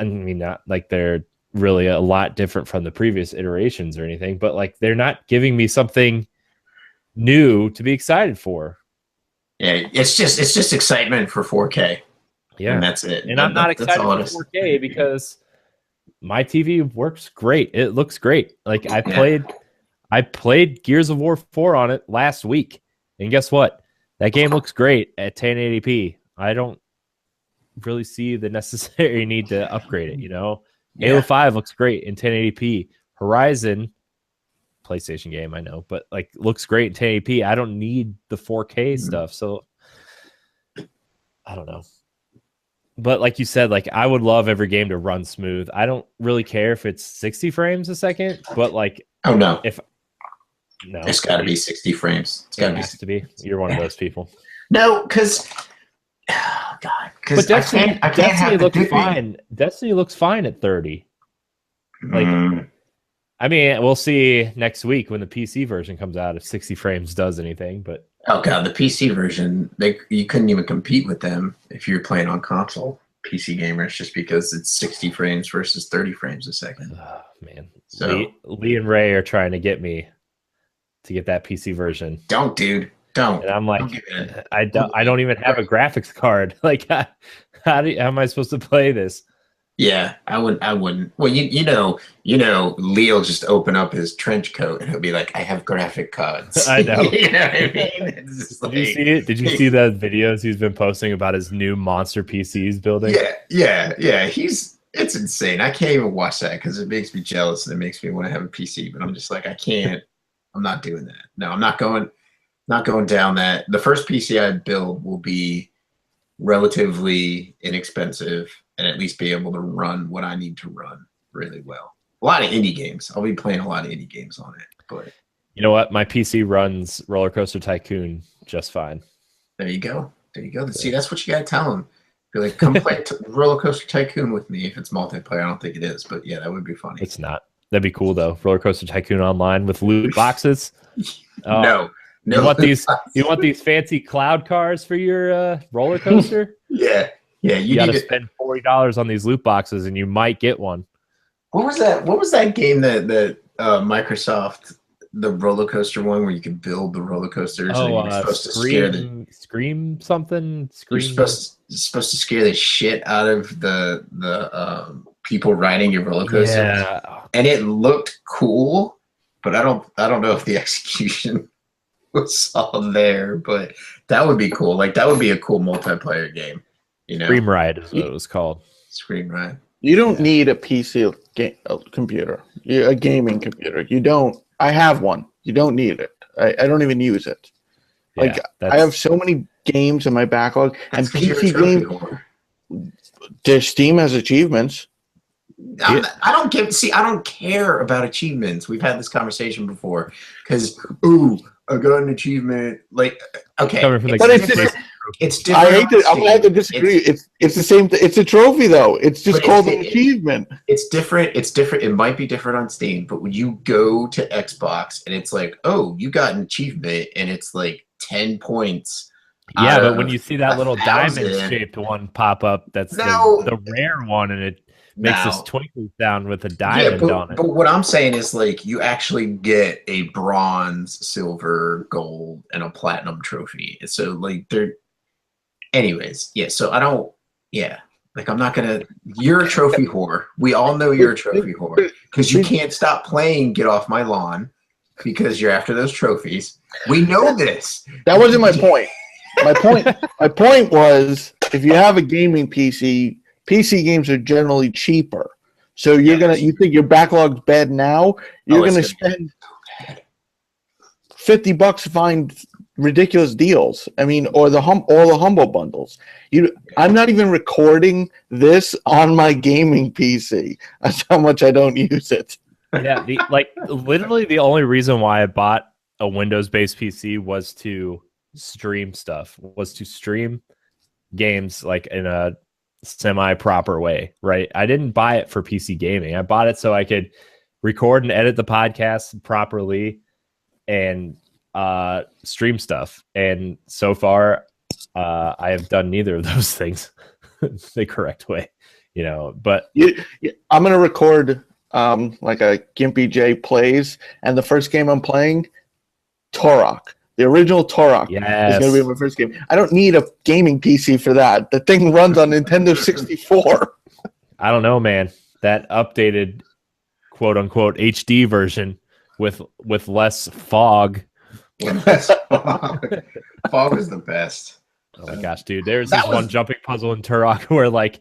like they're really a lot different from the previous iterations or anything, but like they're not giving me something new to be excited for. Yeah, it's just excitement for 4K. Yeah, and that's it. And I'm not excited for 4K because my TV works great. It looks great. Like I played Gears of War 4 on it last week, and guess what? That game looks great at 1080p. I don't really see the necessary need to upgrade it. Halo 5 looks great in 1080p. Horizon, PlayStation game, I know, but like looks great in 1080p. I don't need the 4K stuff, so I don't know. But like you said, like I would love every game to run smooth. I don't really care if it's 60 frames a second, but like it's got to be 60 frames. It has to be. You're one of those people. No, because because Destiny looks fine. Destiny looks fine at 30. Like, I mean, we'll see next week when the PC version comes out if 60 frames does anything. But oh god, the PC version, you couldn't even compete with them if you're playing on console. PC gamers, just because it's 60 frames versus 30 frames a second. Oh, man, so Lee and Ray are trying to get me to get that PC version. Don't, dude. Don't. And I'm like, I don't even have a graphics card. Like, how am I supposed to play this? Yeah, I wouldn't. Well, you know, Lee will just open up his trench coat and he'll be like, "I have graphic cards." I know. You know what I mean? Did you see it? Did you see the videos he's been posting about his new monster PCs building? Yeah. It's insane. I can't even watch that because it makes me jealous and it makes me want to have a PC. But I'm just like, I can't. I'm not doing that. No, I'm not going down that. The first PC I build will be relatively inexpensive and at least be able to run what I need to run really well. A lot of indie games. I'll be playing a lot of indie games on it. But you know what? My PC runs Roller Coaster Tycoon just fine. There you go. See, that's what you got to tell them. Be like, come play Roller Coaster Tycoon with me if it's multiplayer. I don't think it is, but yeah, that would be funny. It's not. That'd be cool though. Roller Coaster Tycoon online with loot boxes. No. You want these fancy cloud cars for your roller coaster? Yeah. You got to spend $40 on these loot boxes, and you might get one. What was that game that Microsoft, the roller coaster one where you could build the roller coasters? Oh, and you're supposed to scare Scream something. You're supposed to scare the shit out of the people riding your roller coaster. Yeah. And it looked cool, but I don't know if the execution was all there, but that would be cool. Like that would be a cool multiplayer game. Stream Ride is what it was called. Screen Ride. You don't need a PC computer, a gaming computer. You don't. I have one. You don't need it. I don't even use it. Like I have so many games in my backlog, and PC games. Their Steam has achievements. I don't care about achievements. We've had this conversation before because I got an achievement. Like, okay, but it's different. I hate to. I'm glad to disagree. It's the same. It's a trophy though. It's just called an achievement. It's different. It's different. It might be different on Steam, but when you go to Xbox and it's like, oh, you got an achievement, and it's like 10 points. Yeah, but when you see that little diamond-shaped one pop up, that's the rare one, and it makes this twinkle sound with a diamond on it. But what I'm saying is, like, you actually get a bronze, silver, gold, and a platinum trophy. So, like, they're... Anyways, yeah, so I don't... Yeah. Like, I'm not going to... You're a trophy whore. We all know you're a trophy whore. Because you can't stop playing Get Off My Lawn because you're after those trophies. We know this. That wasn't my point. My point was, if you have a gaming PC games are generally cheaper. So you think your backlog's bad now? You're gonna spend $50 to find ridiculous deals. I mean, or all the humble bundles. I'm not even recording this on my gaming PC. That's how much I don't use it. Yeah, literally the only reason why I bought a Windows-based PC was to stream games like in a semi-proper way, right? I didn't buy it for PC gaming. I bought it so I could record and edit the podcast properly and stream stuff. And so far, I have done neither of those things the correct way, but I'm going to record like a Gimpy J plays, and the first game I'm playing, Turok. The original Turok is going to be my first game. I don't need a gaming PC for that. The thing runs on Nintendo 64. I don't know, man. That updated quote-unquote HD version with less fog. Fog is the best. Oh my gosh, dude. There's this one jumping puzzle in Turok where like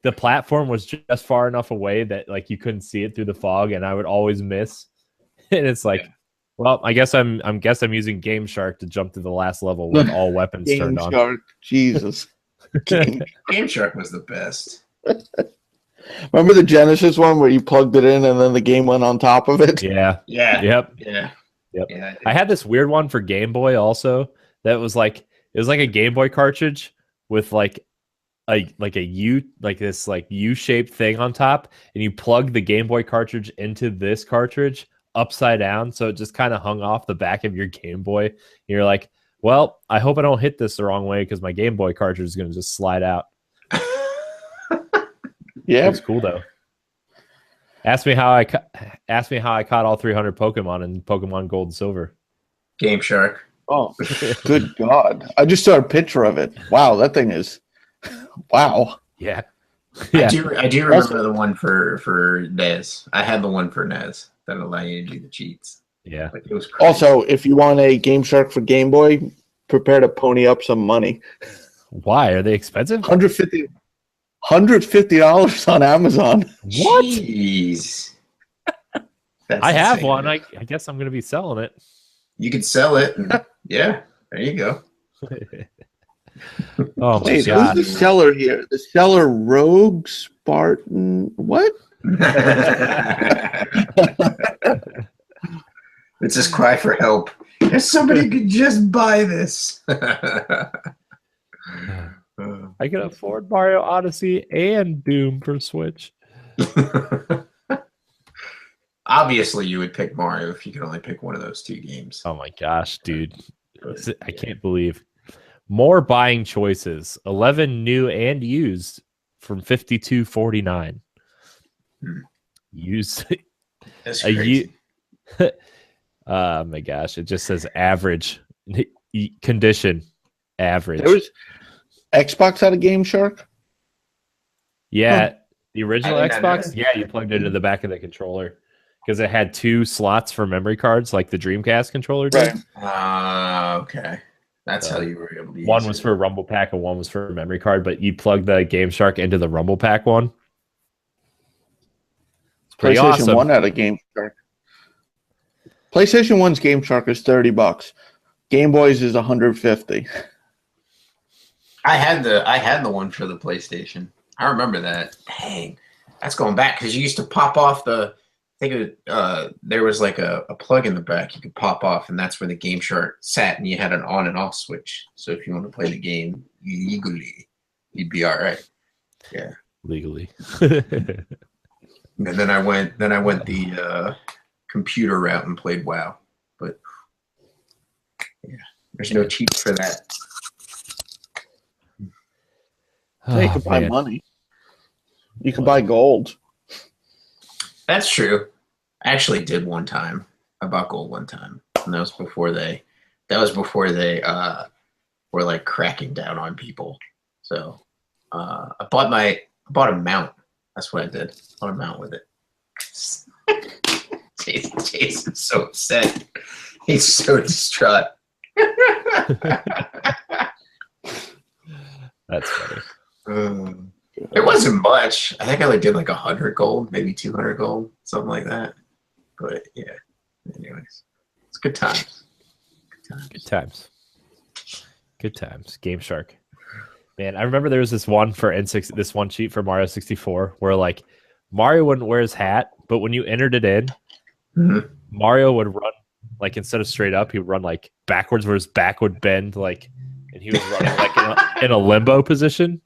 the platform was just far enough away that like you couldn't see it through the fog, and I would always miss. And it's like... Yeah. Well, I guess I'm using Game Shark to jump to the last level with all weapons turned on. Game Shark, Jesus. Game Shark was the best. Remember the Genesis one where you plugged it in and then the game went on top of it? Yeah. Yep. Yeah. I had this weird one for Game Boy also that was like a Game Boy cartridge with like a U-shaped thing on top, and you plug the Game Boy cartridge into this cartridge upside down, so it just kind of hung off the back of your Game Boy. And you're like, well, I hope I don't hit this the wrong way because my Game Boy cartridge is going to just slide out. Yeah, it's cool though. Ask me how I caught all 300 Pokemon in Pokemon Gold and Silver. Game Shark. Oh, good God! I just saw a picture of it. Wow, that thing is. Wow. Yeah. I do remember the one for NES. I had the one for NES that allowed you to do the cheats. Yeah. Like, it was crazy. Also, if you want a Game Shark for Game Boy, prepare to pony up some money. Why? Are they expensive? $150 on Amazon. What? Jeez. I have one. I guess I'm going to be selling it. You can sell it. Yeah. There you go. Oh my Wait, God. who's the seller here? The seller, Rogue Spartan. What? It's just cry for help. If somebody could just buy this. I can afford Mario Odyssey and Doom for Switch. Obviously, you would pick Mario if you could only pick one of those two games. Oh my gosh, dude. I can't believe. More buying choices. 11 new and used from $52.49. Used. That's crazy. Oh my gosh. It just says average. Condition. Average. There was Xbox had a Game Shark? Yeah. The original Xbox? Yeah, you plugged it into the back of the controller. because it had 2 slots for memory cards, like the Dreamcast controller did. Right. Okay. That's how you were able to use One was for Rumble Pack and one was for a memory card, but you plug the Game Shark into the Rumble Pack one. It's pretty PlayStation awesome. 1 had a Game Shark. PlayStation 1's Game Shark is $30. Game Boy's is $150. I had the one for the PlayStation. I remember that. Dang, that's going back because you used to pop off the. I think there was like a plug in the back you could pop off, and that's where the Game Shark sat, and you had an on and off switch. So if you want to play the game legally, you'd be all right. Yeah, Legally. and then I went the computer route and played WoW, but yeah, there's no cheats for that. You can buy money. You can buy gold. That's true. I actually did one time. I bought gold one time, and that was before they were like cracking down on people. So I bought a mount. That's what I did. I bought a mount with it. Jason's so upset. He's so distraught. That's funny. It wasn't much. I think I only did like 100 gold, maybe 200 gold, something like that. But yeah, anyways, it's good times. Good times. Game Shark. Man, I remember there was this one for N6, this one cheat for Mario 64 where like Mario wouldn't wear his hat, but when you entered it in, Mario would run like instead of straight up, he would run like backwards where his back would bend, like, and he was running like in a limbo position.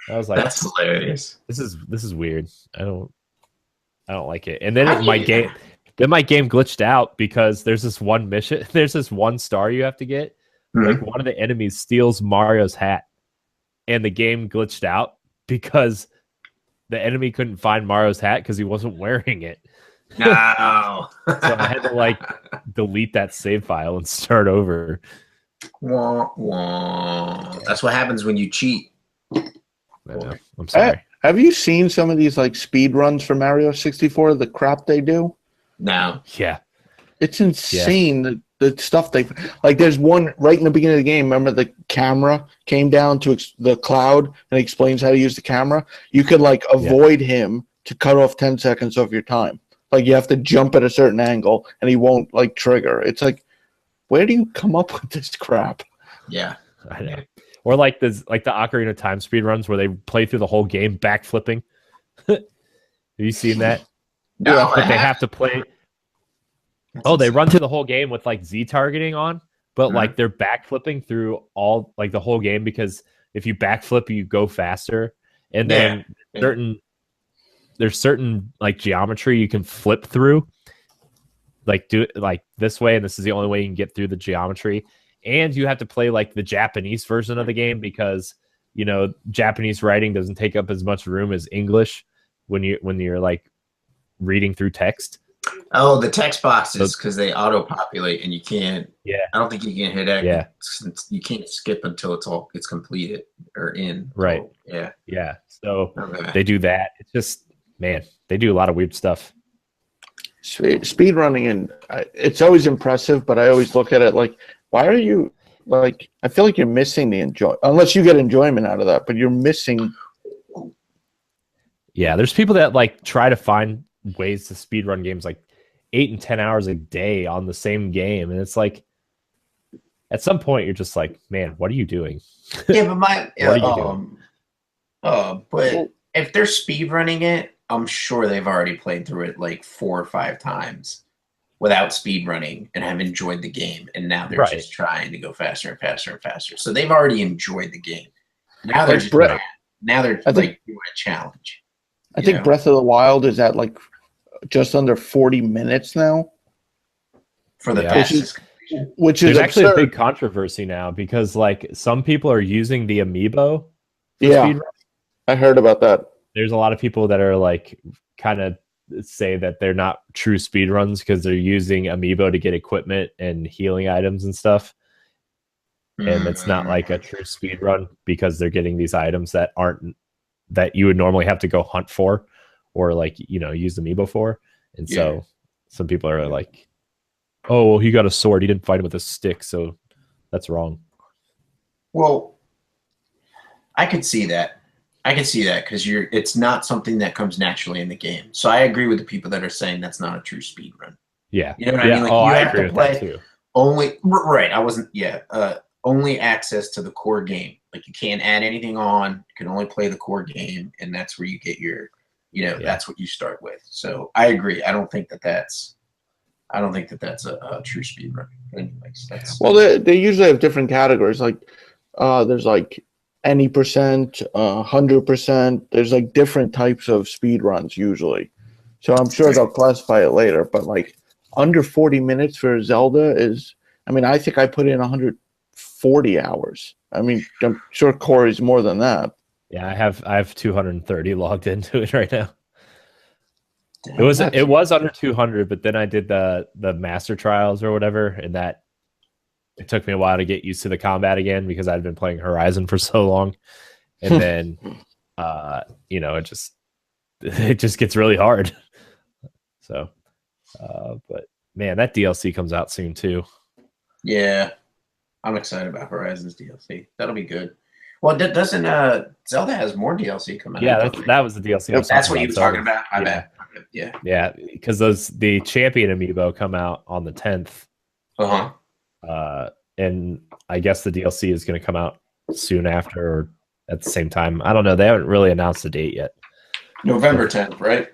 I was like, that's hilarious. This is weird. I don't like it. And then my game glitched out because there's this one mission. There's this one star you have to get. Like one of the enemies steals Mario's hat, and the game glitched out because the enemy couldn't find Mario's hat because he wasn't wearing it. No. So I had to like delete that save file and start over. Wah, wah. That's what happens when you cheat. I know. I'm sorry. Have you seen some of these like speed runs for Mario 64? The crap they do. No. Yeah. It's insane. The stuff they like. There's one right in the beginning of the game. Remember the camera came down to the cloud and explains how to use the camera. You could like avoid him to cut off 10 seconds of your time. Like you have to jump at a certain angle and he won't like trigger. It's like, where do you come up with this crap? Yeah. I know. Or like the Ocarina of Time speed runs where they play through the whole game backflipping. Have you seen that? No, but they have to play. They run through the whole game with like Z targeting on, but like they're backflipping through all like the whole game because if you backflip, you go faster. And then there's certain like geometry you can flip through, like do it like this way, and this is the only way you can get through the geometry. And you have to play like the Japanese version of the game because Japanese writing doesn't take up as much room as English when you're like reading through text. Oh, the text boxes because they auto populate and you can't. Yeah, I don't think you can hit X. Yeah, you can't skip until it's completed or in. Right. So, yeah. So they do that. It's just they do a lot of weird stuff. Speed running, and it's always impressive, but I always look at it like, why are you like? I feel like you're missing the unless you get enjoyment out of that, but you're missing. Yeah, there's people that like try to find ways to speed run games like 8 and 10 hours a day on the same game, and it's like at some point you're just like, man, what are you doing? Yeah, but but if they're speed running it, I'm sure they've already played through it like 4 or 5 times without speed running and have enjoyed the game, and now they're just trying to go faster and faster and faster. So they've already enjoyed the game. Now they're just doing a challenge. I think Breath of the Wild is at like just under 40 minutes now for the fastest. Which is there's actually a big controversy now because like some people are using the amiibo. Yeah, I heard about that. There's a lot of people that are like kind of say that they're not true speed runs because they're using amiibo to get equipment and healing items and stuff. And it's not like a true speed run because they're getting these items that you would normally have to go hunt for or like, use amiibo for. And so some people are like, oh, well, he got a sword. He didn't fight him with a stick, so that's wrong. Well, I could see that. I can see that because it's not something that comes naturally in the game. So I agree with the people that are saying that's not a true speed run. Yeah. You know what I mean? Like Oh, you I have agree to with play that too. only right. I wasn't only access to the core game. Like you can't add anything on. You can only play the core game, and that's where you get your that's what you start with. So I agree. I don't think that that's a true speed run. Anyways, well, they usually have different categories. Like there's like any percent, 100%. There's like different types of speed runs usually. So I'm sure they'll classify it later. But like under 40 minutes for Zelda is, I mean, I think I put in 140 hours. I mean, I'm sure Corey's more than that. Yeah, I have 230 logged into it right now. Damn, It was under 200, but then I did the master trials or whatever, and that it took me a while to get used to the combat again because I'd been playing Horizon for so long, and then it just gets really hard. So, but man, that DLC comes out soon too. Yeah, I'm excited about Horizon's DLC. That'll be good. Well, doesn't Zelda has more DLC coming out? Yeah, that was the DLC. Yep, that's what you were talking about. I bet. Yeah, because the champion amiibo come out on the 10th. And I guess the DLC is going to come out soon after or at the same time. I don't know. They haven't really announced the date yet. November 10th, right?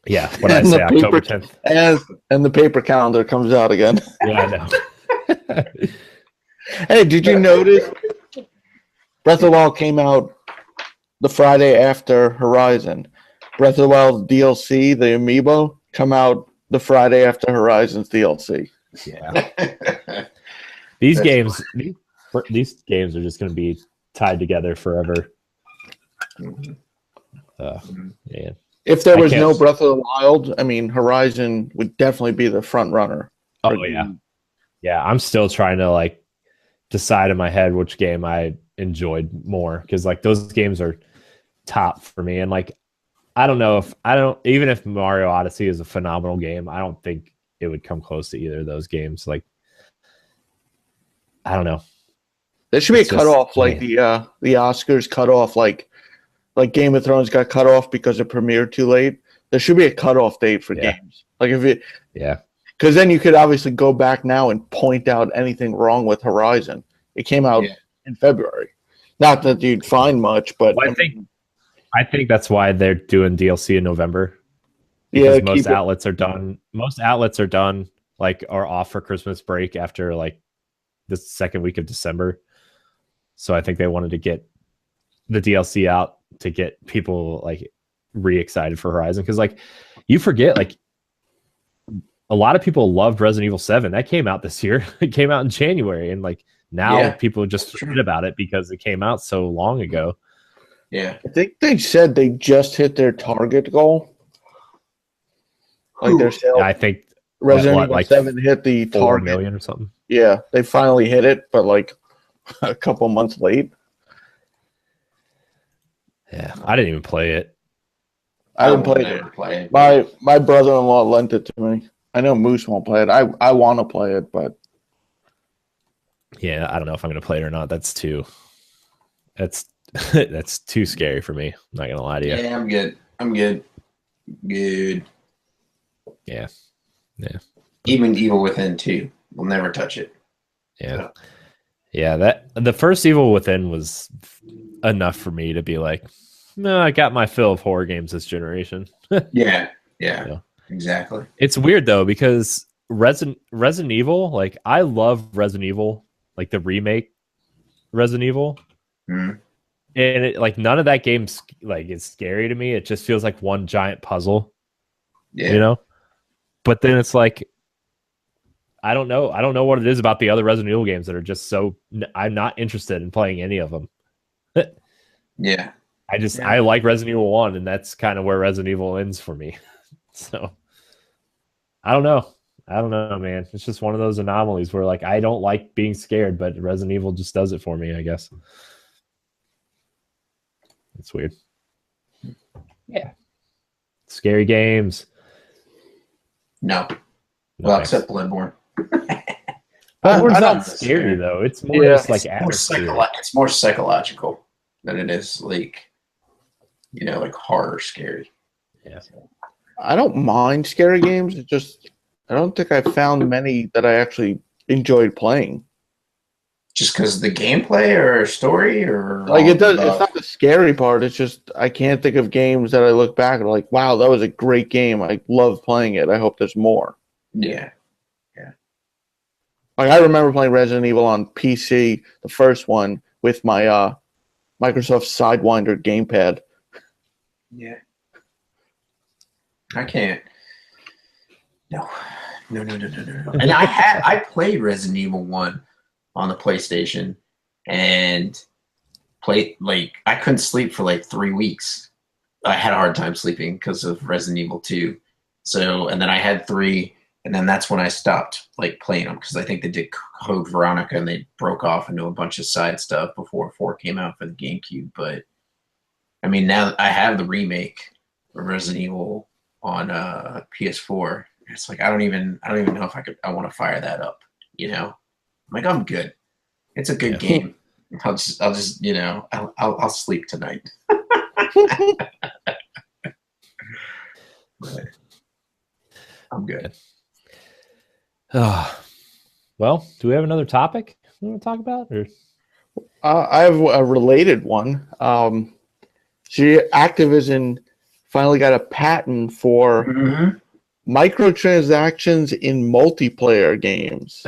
Yeah, what did I say? October 10th. And the paper calendar comes out again. Yeah, I know. Hey, did you notice Breath of the Wild came out the Friday after Horizon? Breath of the Wild DLC, the amiibo, come out the Friday after Horizon's DLC. Yeah. These games are just going to be tied together forever. Man. If there was no Breath of the Wild, I mean, Horizon would definitely be the front runner. Oh, yeah. Yeah, I'm still trying to like decide in my head which game I enjoyed more because like those games are top for me. And like, even if Mario Odyssey is a phenomenal game, I don't think it would come close to either of those games. Like, I don't know. There should be a cutoff, like the Oscars cutoff, like Game of Thrones got cut off because it premiered too late. There should be a cutoff date for games. Like if it, because then you could obviously go back now and point out anything wrong with Horizon. It came out in February. Not that you'd find much, but well, I think that's why they're doing DLC in November. Because most outlets are done. Most outlets are done, like, are off for Christmas break after like the second week of December. So I think they wanted to get the DLC out to get people like re-excited for Horizon. Because like you forget, like a lot of people loved Resident Evil 7. That came out this year. It came out in January, and like now people just forget about it because it came out so long ago. Yeah, I think they said they just hit their target goal. Like their sales. I think Resident Evil 7 hit the 4 target. million or something. Yeah, they finally hit it, but like a couple months late. Yeah, I didn't even play it. I didn't play it. My brother-in-law lent it to me. I know Moose won't play it. I want to play it, but yeah, I don't know if I'm going to play it or not. That's too scary for me. I'm not gonna lie to you. Yeah, I'm good. Yeah. Even Evil Within 2. We'll never touch it. Yeah. Yeah, that the first Evil Within was enough for me to be like, no, I got my fill of horror games this generation. Yeah, exactly. It's weird though, because Resident Evil, like I love Resident Evil, like the remake Resident Evil. Mm-hmm. And it, like none of that game's like it's scary to me. It just feels like one giant puzzle. Yeah. You know? But then it's like I don't know what it is about the other Resident Evil games that are just so I'm not interested in playing any of them. Yeah. I like Resident Evil 1, and that's kind of where Resident Evil ends for me. So I don't know, man. It's just one of those anomalies where like I don't like being scared, but Resident Evil just does it for me, I guess. It's weird. Yeah. Scary games. No. No, Well, thanks. except Bloodborne. Bloodborne's I not don't scary though. It's more Yeah. just like atmosphere. It's more psychological than it is like, like horror scary. Yeah. I don't mind scary games. It's just I don't think I've found many that I actually enjoyed playing. Just because of the gameplay or story or Like all it does. of the It's not the scary part. It's just I can't think of games that I look back and like, wow, that was a great game. I love playing it. I hope there's more. Yeah. Like I remember playing Resident Evil on PC, the first one, with my Microsoft Sidewinder gamepad. Yeah. I can't. No. And I played Resident Evil 1 on the PlayStation and I couldn't sleep for like 3 weeks. I had a hard time sleeping because of Resident Evil 2. So, and then I had 3, and then that's when I stopped like playing them because I think they did Code Veronica and they broke off into a bunch of side stuff before 4 came out for the GameCube. But I mean, now I have the remake of Resident Evil on PS4. It's like I don't even know if I want to fire that up. I'm like, I'm good. It's a good game. I'll just I'll sleep tonight. But I'm good. Well, do we have another topic we want to talk about? Or I have a related one. Activision finally got a patent for microtransactions in multiplayer games.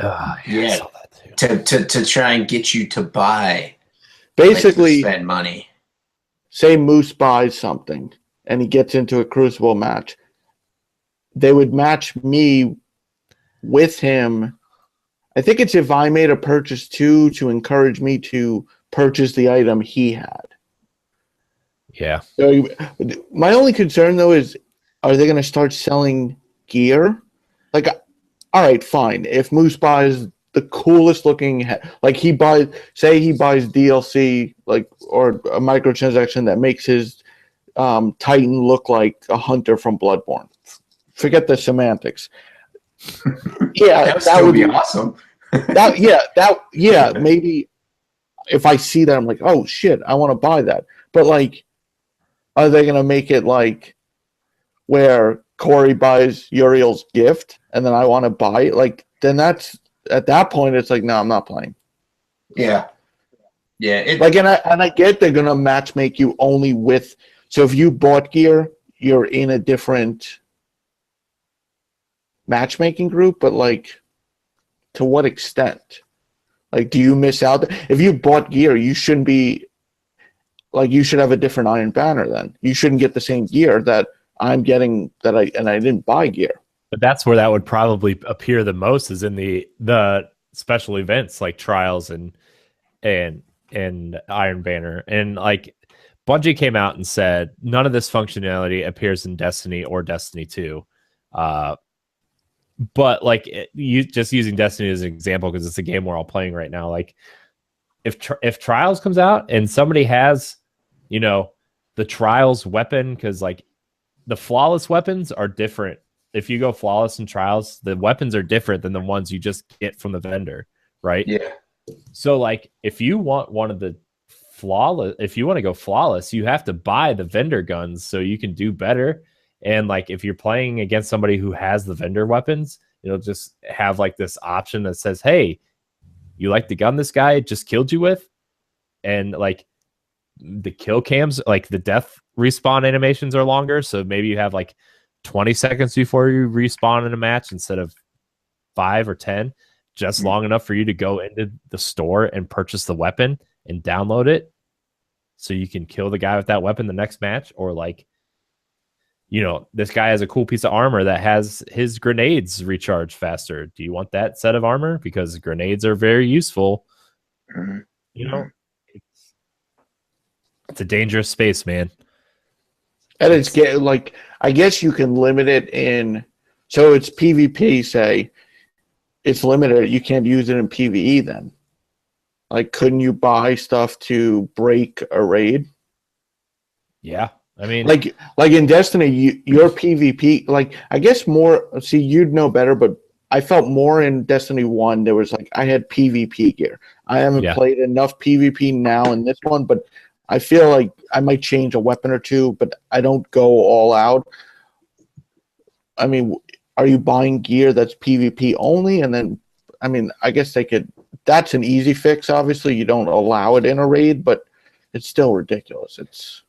Yeah, to try and get you to buy, basically, spend money. Say Moose buys something and he gets into a Crucible match. They would match me with him. I think it's if I made a purchase too, to encourage me to purchase the item he had. Yeah. So my only concern though is, are they going to start selling gear? Like, all right, fine. If Moose buys the coolest looking, like he buys DLC, like, or a microtransaction that makes his Titan look like a hunter from Bloodborne. Forget the semantics. Yeah, that would be awesome. Maybe if I see that, I'm like, oh shit, I want to buy that. But like, are they gonna make it like where Corey buys Uriel's gift and then I want to buy it? Like, then that's at that point, it's like, no, I'm not playing. Yeah. And I get they're gonna match make you only with. So if you bought gear, you're in a different matchmaking group, but like, to what extent? Like, do you miss out? If you bought gear, you shouldn't be like, you should have a different Iron Banner then. You shouldn't get the same gear that I'm getting I didn't buy gear. But that's where that would probably appear the most, is in the special events like Trials and Iron Banner. And like Bungie came out and said none of this functionality appears in Destiny or Destiny 2. But like you just using Destiny as an example, because it's a game we're all playing right now. Like if Trials comes out and somebody has, the Trials weapon, because like the flawless weapons are different. If you go flawless in Trials, the weapons are different than the ones you just get from the vendor, right? Yeah. So like if you want one of the flawless, if you want to go flawless, you have to buy the vendor guns so you can do better. And like if you're playing against somebody who has the vendor weapons, it'll just have like this option that says, hey, you like the gun this guy just killed you with? And like the kill cams, like the death respawn animations are longer. So maybe you have like 20 seconds before you respawn in a match instead of 5 or 10, just long enough for you to go into the store and purchase the weapon and download it so you can kill the guy with that weapon the next match. Or like, this guy has a cool piece of armor that has his grenades recharge faster. Do you want that set of armor? Because grenades are very useful. It's a dangerous space, man. And it's like, I guess you can limit it in, so it's PvP, say, it's limited. You can't use it in PvE then. Like, couldn't you buy stuff to break a raid? Yeah. I mean, like in Destiny, your PvP, like I guess more. See, you'd know better, but I felt more in Destiny 1. There was like I had PvP gear. I haven't played enough PvP now in this one, but I feel like I might change a weapon or two, but I don't go all out. I mean, are you buying gear that's PvP only? And then, I mean, I guess they could. That's an easy fix. Obviously, you don't allow it in a raid, but it's still ridiculous. It's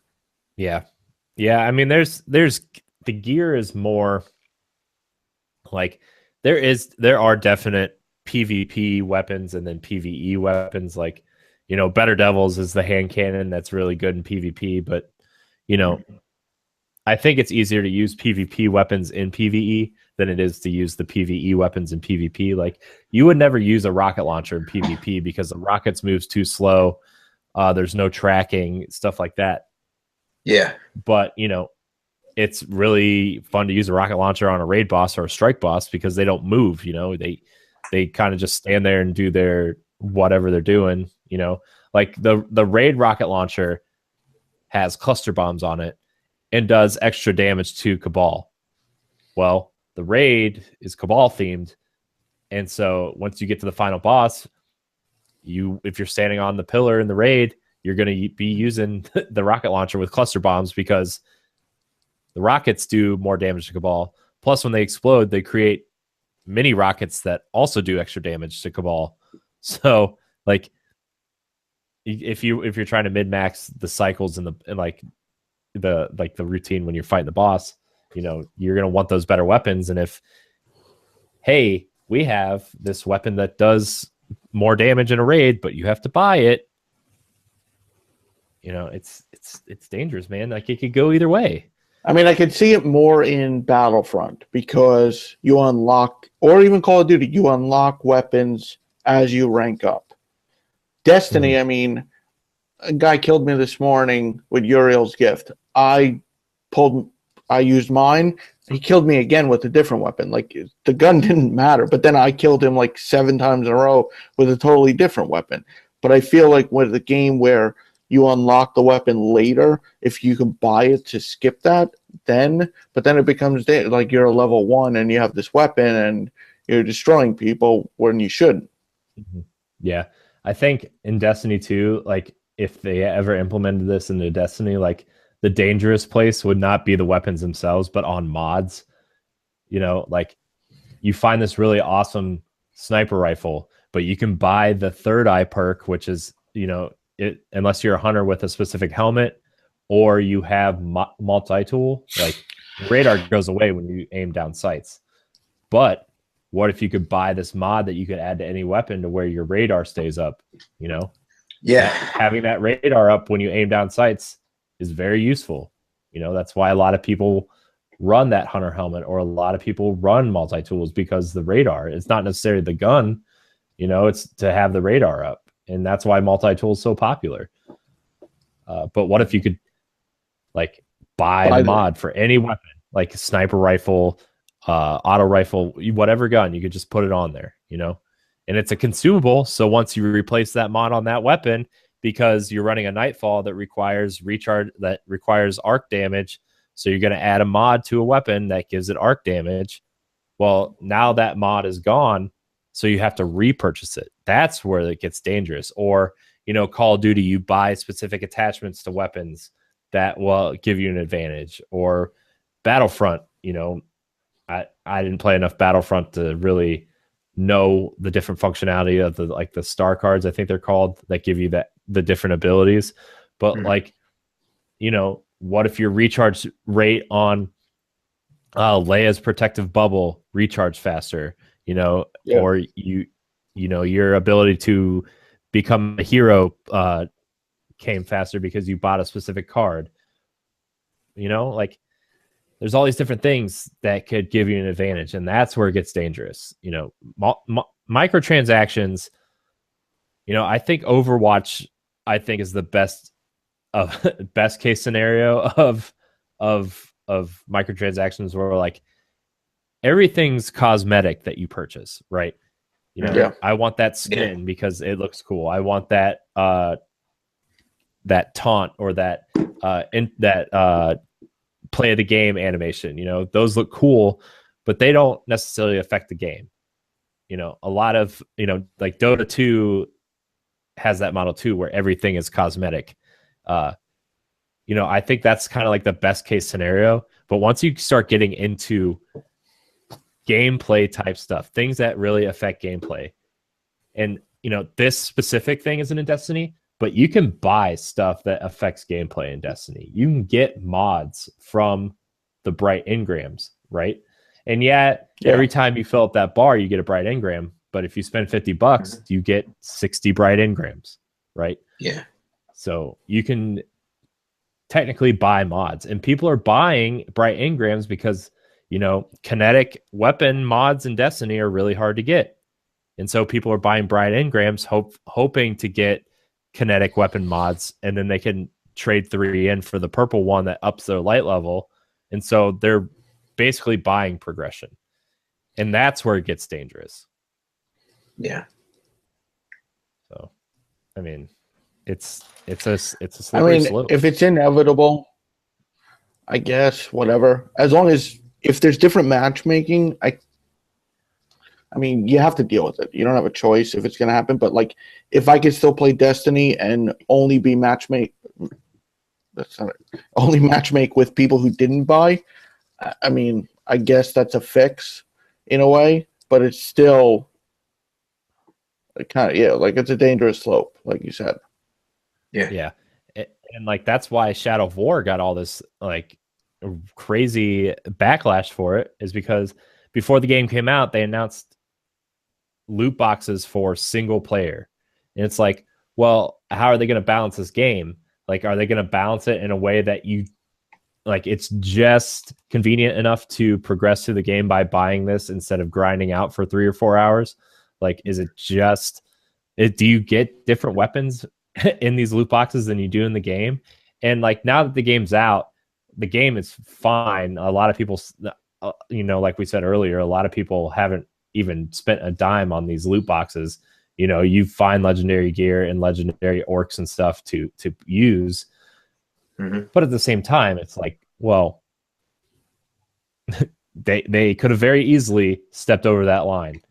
yeah. I mean, there's the gear is more like there are definite PvP weapons and then PvE weapons. Like, you know, Better Devils is the hand cannon that's really good in PvP, but you know, I think it's easier to use PvP weapons in PvE than it is to use the PvE weapons in PvP. Like, you would never use a rocket launcher in PvP because the rockets moves too slow. There's no tracking, stuff like that. Yeah. But, you know, it's really fun to use a rocket launcher on a raid boss or a strike boss because they don't move, you know. They kind of just stand there and do their whatever they're doing, you know. Like the raid rocket launcher has cluster bombs on it and does extra damage to Cabal. Well, the raid is Cabal themed, and so once you get to the final boss, if you're standing on the pillar in the raid, you're going to be using the rocket launcher with cluster bombs because the rockets do more damage to Cabal. Plus, when they explode, they create mini rockets that also do extra damage to Cabal. So, like, if you're trying to min-max the cycles and the routine when you're fighting the boss, you know, you're going to want those better weapons. And if, hey, we have this weapon that does more damage in a raid, but you have to buy it, you know, it's dangerous, man. Like, it could go either way. I mean, I could see it more in Battlefront because you unlock, or even Call of Duty, you unlock weapons as you rank up. Destiny, I mean, a guy killed me this morning with Uriel's gift. I used mine. He killed me again with a different weapon. Like, the gun didn't matter, but then I killed him like 7 times in a row with a totally different weapon. But I feel like with a game where you unlock the weapon later, if you can buy it to skip that, but then it becomes like you're a level 1 and you have this weapon and you're destroying people when you shouldn't. Yeah. I think in Destiny 2, like, if they ever implemented this into Destiny, like, the dangerous place would not be the weapons themselves, but on mods. You know, like, you find this really awesome sniper rifle, but you can buy the third eye perk, which is, you know, it, unless you're a hunter with a specific helmet or you have multi-tool, like, radar goes away when you aim down sights. But what if you could buy this mod that you could add to any weapon to where your radar stays up, you know? Yeah. Having that radar up when you aim down sights is very useful. You know, that's why a lot of people run that hunter helmet, or a lot of people run multi-tools, because the radar, it's not necessarily the gun, you know, it's to have the radar up. And that's why multi-tool is so popular. But what if you could, like, buy the mod for any weapon, like a sniper rifle, auto rifle, whatever gun, you could just put it on there, you know? And it's a consumable, so once you replace that mod on that weapon, because you're running a Nightfall that requires arc damage, so you're going to add a mod to a weapon that gives it arc damage. Well, now that mod is gone, so you have to repurchase it. That's where it gets dangerous. Or, you know, Call of Duty, you buy specific attachments to weapons that will give you an advantage. Or Battlefront, you know, I didn't play enough Battlefront to really know the different functionality of the star cards, I think they're called, that give you the different abilities. But like, you know, what if your recharge rate on Leia's protective bubble recharge faster, you know, or you know, your ability to become a hero came faster because you bought a specific card, you know, like, there's all these different things that could give you an advantage, and that's where it gets dangerous. You know, microtransactions, you know, I think Overwatch, I think, is the best case scenario of microtransactions, where, like, everything's cosmetic that you purchase, right? You know, I want that skin because it looks cool. I want that that taunt or that play of the game animation. Those look cool, but they don't necessarily affect the game. A lot of, like Dota 2 has that model too, where everything is cosmetic. I think that's kind of like the best case scenario. But once you start getting into gameplay type stuff, things that really affect gameplay, and this specific thing isn't in Destiny, but you can buy stuff that affects gameplay in Destiny. You can get mods from the bright engrams, right? And every time you fill up that bar, you get a bright engram. But if you spend $50, you get 60 bright engrams, right? Yeah. So you can technically buy mods, and people are buying bright engrams because kinetic weapon mods in Destiny are really hard to get, and so people are buying bright engrams, hoping to get kinetic weapon mods, and then they can trade 3 in for the purple one that ups their light level, and so they're basically buying progression, and that's where it gets dangerous. Yeah. So, I mean, it's a slippery slope. If it's inevitable, I guess whatever. As long as if there's different matchmaking, I mean, you have to deal with it. You don't have a choice if it's going to happen. But like, if I could still play Destiny and only be matchmake with people who didn't buy, I mean, I guess that's a fix in a way. But it's still kind of like it's a dangerous slope, like you said. Yeah. And like that's why Shadow of War got all this like crazy backlash for it, is because before the game came out, they announced loot boxes for single player. And it's like, well, how are they going to balance this game? Like, are they going to balance it in a way that it's just convenient enough to progress through the game by buying this instead of grinding out for 3 or 4 hours? Like, is it just, do you get different weapons in these loot boxes than you do in the game? And like, now that the game's out, the game is fine. A lot of people, like we said earlier, a lot of people haven't even spent a dime on these loot boxes. You find legendary gear and legendary orcs and stuff to use. But at the same time, it's like, well, they could have very easily stepped over that line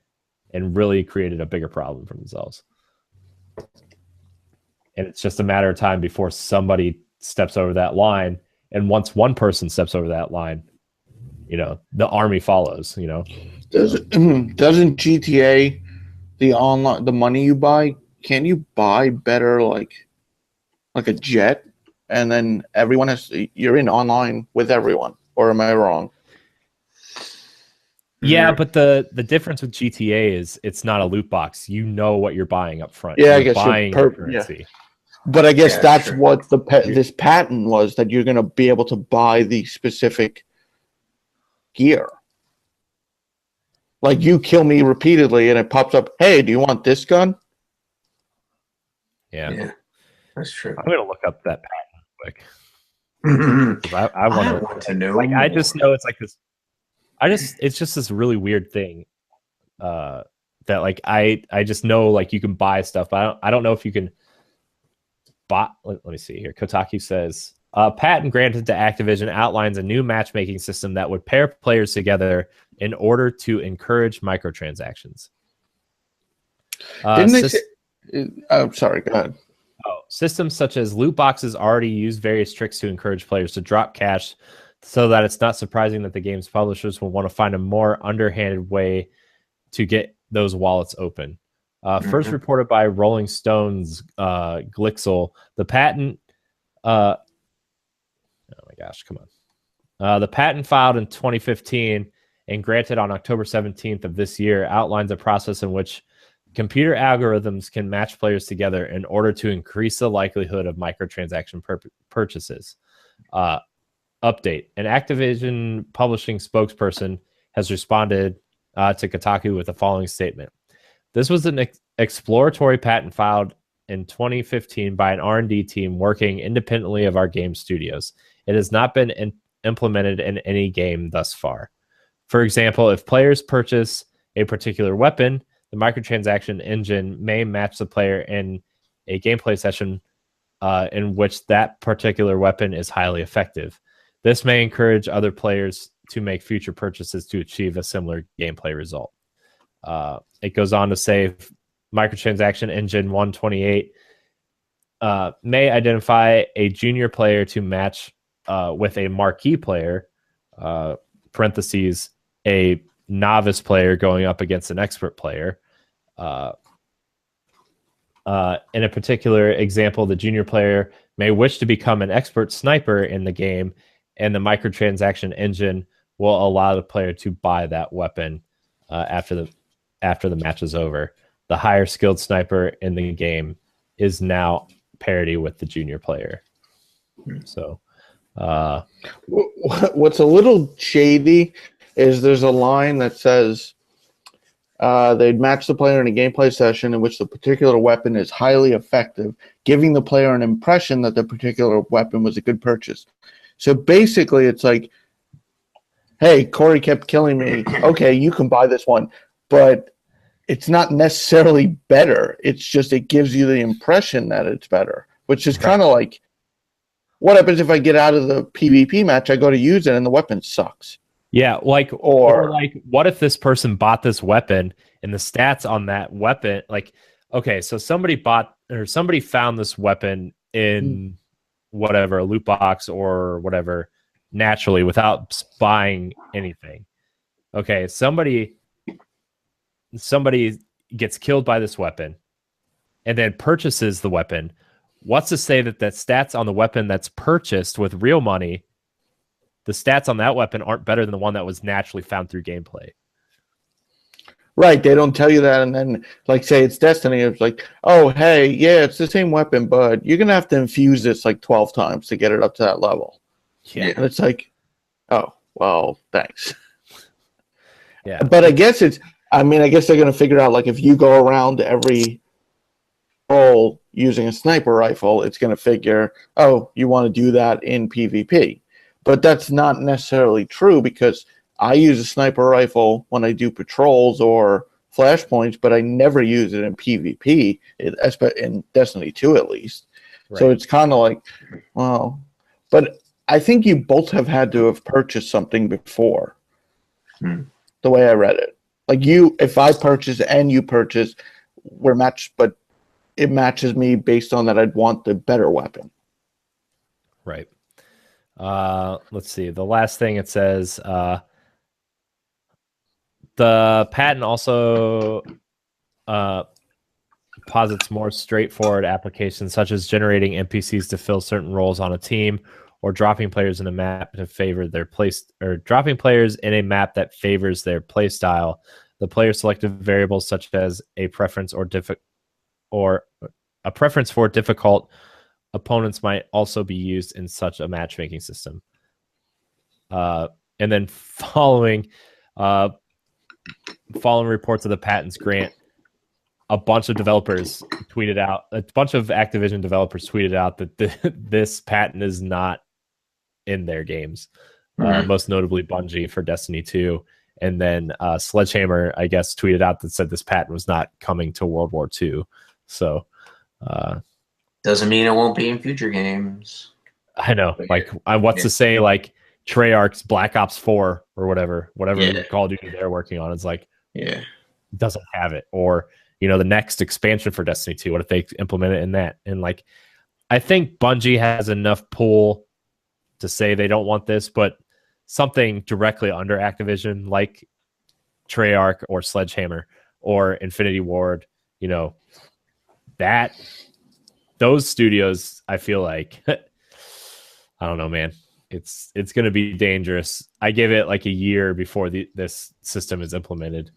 and really created a bigger problem for themselves. And it's just a matter of time before somebody steps over that line. And once one person steps over that line, the army follows. Doesn't GTA, the money you buy, can you buy better like a jet, and then you're in online with everyone? Or am I wrong? Yeah, but the difference with GTA is it's not a loot box. You know what you're buying up front. Yeah, you're I guess buying currency. Yeah. But I guess that's true. what this patent was, that you're going to be able to buy the specific gear. Like, you kill me repeatedly and it pops up, hey, do you want this gun? Yeah. That's true. I'm going to look up that patent real quick. I want to know. Like, I just know it's like this. It's just this really weird thing that like I just know like you can buy stuff, but I don't know if you can buy. Let me see here. Kotaku says patent granted to Activision outlines a new matchmaking system that would pair players together in order to encourage microtransactions. Didn't they say? Sorry, go ahead. Systems such as loot boxes already use various tricks to encourage players to drop cash, so that it's not surprising that the game's publishers will want to find a more underhanded way to get those wallets open. First reported by Rolling Stone's Glixel, the patent. Oh my gosh, come on! The patent filed in 2015 and granted on October 17th of this year outlines a process in which computer algorithms can match players together in order to increase the likelihood of microtransaction purchases. Update. An Activision publishing spokesperson has responded to Kotaku with the following statement. This was an exploratory patent filed in 2015 by an R&D team working independently of our game studios. It has not been implemented in any game thus far. For example, if players purchase a particular weapon, the microtransaction engine may match the player in a gameplay session in which that particular weapon is highly effective. This may encourage other players to make future purchases to achieve a similar gameplay result. It goes on to say microtransaction engine 128 may identify a junior player to match with a marquee player, parentheses, a novice player going up against an expert player. In a particular example, the junior player may wish to become an expert sniper in the game, and the microtransaction engine will allow the player to buy that weapon after the match is over. The higher skilled sniper in the game is now parity with the junior player. So, what's a little shady is there's a line that says they'd match the player in a gameplay session in which the particular weapon is highly effective, giving the player an impression that the particular weapon was a good purchase. So basically, it's like, hey, Corey kept killing me. Okay, you can buy this one. But it's not necessarily better. It's just it gives you the impression that it's better, which is kind of like, what happens if I get out of the PvP match, I go to use it, and the weapon sucks? Yeah, like or like, what if this person bought this weapon and the stats on that weapon, like, okay, so somebody found this weapon in whatever, a loot box or whatever, naturally without buying anything. Okay, somebody gets killed by this weapon and then purchases the weapon. What's to say that stats on the weapon that's purchased with real money, the stats on that weapon aren't better than the one that was naturally found through gameplay? Right, they don't tell you that, and then, like, say it's Destiny, it's like, oh, hey, yeah, it's the same weapon, but you're going to have to infuse this like 12 times to get it up to that level. Yeah. And it's like, oh, well, thanks. Yeah. But I guess they're going to figure out, like, if you go around every role using a sniper rifle, it's going to figure, oh, you want to do that in PvP. But that's not necessarily true, because I use a sniper rifle when I do patrols or flashpoints, but I never use it in PvP, in Destiny 2 at least. Right. So it's kind of like, well, but I think you both have had to have purchased something before, the way I read it. Like, if I purchase and you purchase, we're matched, but it matches me based on that I'd want the better weapon. Right. Let's see. The last thing it says, the patent also posits more straightforward applications, such as generating NPCs to fill certain roles on a team, or dropping players in a map to favor their dropping players in a map that favors their play style. The player selected variables such as a preference for difficult opponents might also be used in such a matchmaking system. And then following reports of the patent's grant, a bunch of Activision developers tweeted out that this patent is not in their games. Most notably Bungie for Destiny 2. And then Sledgehammer, I guess, tweeted out that said this patent was not coming to World War II. So doesn't mean it won't be in future games. I know. Like, what's to say, like, Treyarch's Black Ops 4 or whatever Call of Duty they're working on, it's like, doesn't have it. Or, the next expansion for Destiny 2, what if they implement it in that? And, like, I think Bungie has enough pull to say they don't want this, but something directly under Activision, like Treyarch or Sledgehammer or Infinity Ward, those studios, I feel like, I don't know, man. It's going to be dangerous. I give it like a year before this system is implemented.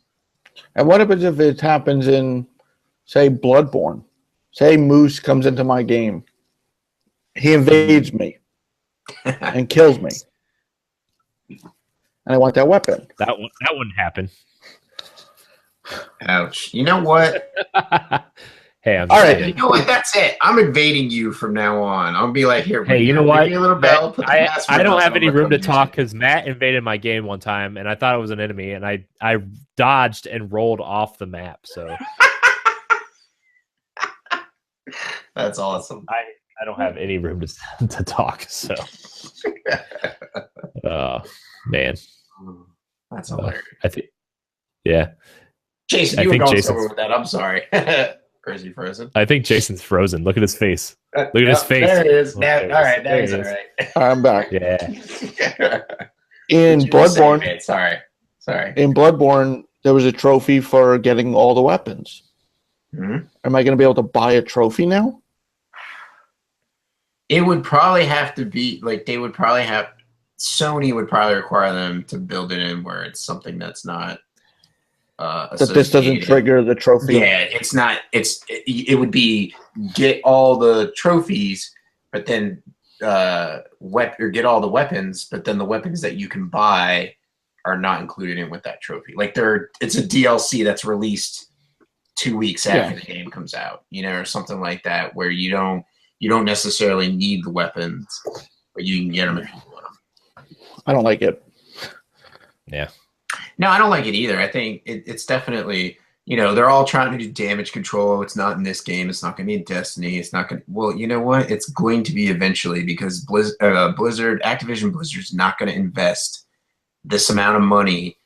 And what happens if it happens in, say, Bloodborne? Say Moose comes into my game. He invades me and kills me. And I want that weapon. That wouldn't happen. Ouch. You know what? Hey, all right. You know what? That's it. I'm invading you from now on. I'll be like, here. Hey, you know what? A little bell, I don't have any room to talk because Matt invaded my game one time, and I thought it was an enemy, and I dodged and rolled off the map. So that's awesome. I don't have any room to talk. So, man, that's hilarious. I think, yeah. Jason, you were going somewhere with that. I'm sorry. Crazy frozen. I think Jason's frozen. Look at his face. Look at his face. There it is. Now, all right, now he's all right. I'm back. Yeah. In Bloodborne, sorry. In Bloodborne, there was a trophy for getting all the weapons. Mm-hmm. Am I going to be able to buy a trophy now? It would probably have to be like Sony would probably require them to build it in where it's something that's not that this doesn't trigger the trophy. Yeah, it's not. It would be get all the trophies, but then or get all the weapons, but then the weapons that you can buy are not included in with that trophy. Like it's a DLC that's released 2 weeks after the game comes out, or something like that, where you don't necessarily need the weapons, but you can get them if you want them. I don't like it. Yeah. No, I don't like it either. I think it's definitely, they're all trying to do damage control. It's not in this game. It's not going to be in Destiny. It's not going to, well, you know what? It's going to be eventually because Activision Blizzard's not going to invest this amount of money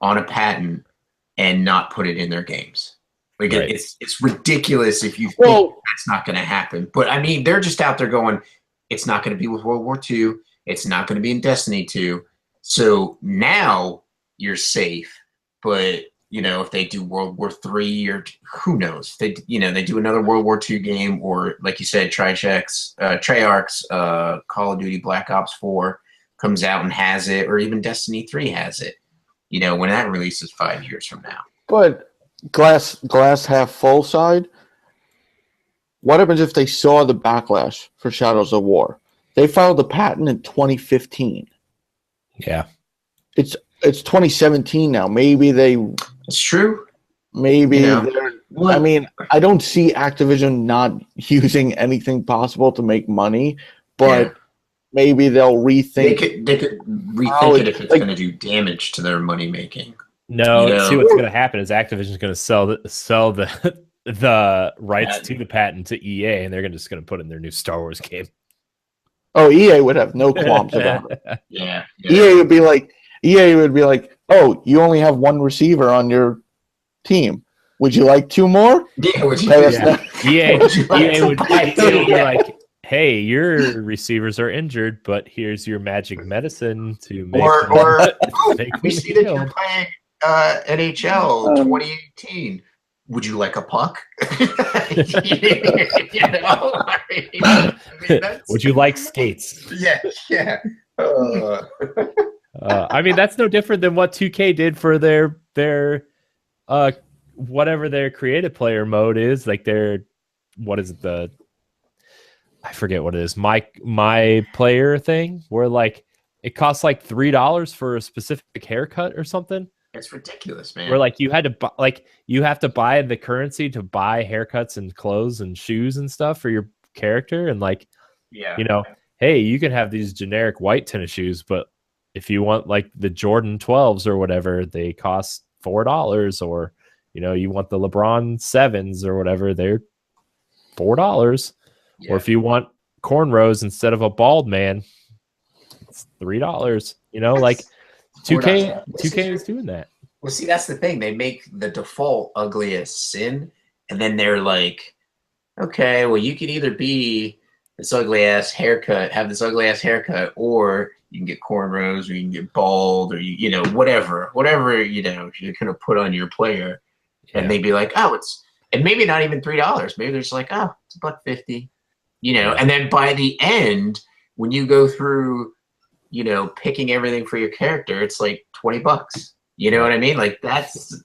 on a patent and not put it in their games. Like right. It's ridiculous if you think that's not going to happen. But I mean, they're just out there going, it's not going to be with World War II. It's not going to be in Destiny 2. So now you're safe. But if they do World War III or who knows, they do another World War II game, or like you said, Treyarch's Call of Duty Black Ops 4 comes out and has it, or even Destiny 3 has it. When that releases 5 years from now. But glass half full side. What happens if they saw the backlash for Shadows of War? They filed the patent in 2015. Yeah, it's 2017 now. Maybe it's true. Maybe I mean, I don't see Activision not using anything possible to make money, but maybe they'll rethink. They could rethink it if it's going to do damage to their money making. No, see what's going to happen is Activision's going to sell the rights to the patent to EA, and they're just going to put in their new Star Wars game. Oh, EA would have no qualms about it. Yeah. EA would be like, oh, you only have one receiver on your team. Would you like two more? Yeah, EA would be like, hey, your receivers are injured, but here's your magic medicine to make we see that you're playing NHL 2018. Would you like a puck? Would you like skates? Yeah. I mean, that's no different than what 2K did for their whatever their creative player mode is. Like what is it? I forget what it is. My player thing, where like it costs like $3 for a specific haircut or something. It's ridiculous, man. Where like you have to buy the currency to buy haircuts and clothes and shoes and stuff for your character, and like, hey, you can have these generic white tennis shoes, but if you want like the Jordan 12s or whatever, they cost $4, or you want the LeBron 7s or whatever, they're $4. Or if you want cornrows instead of a bald man, it's $3. Like 2K is doing that. Well, see, that's the thing. They make the default ugliest sin, and then they're like, okay, well, you can either be this ugly ass haircut, or you can get cornrows, or you can get bald, or whatever you're gonna put on your player, and they'd be like, and maybe not even $3. Maybe they're just like, it's $1.50, And then by the end, when you go through, picking everything for your character, it's like $20. You know what I mean? Like that's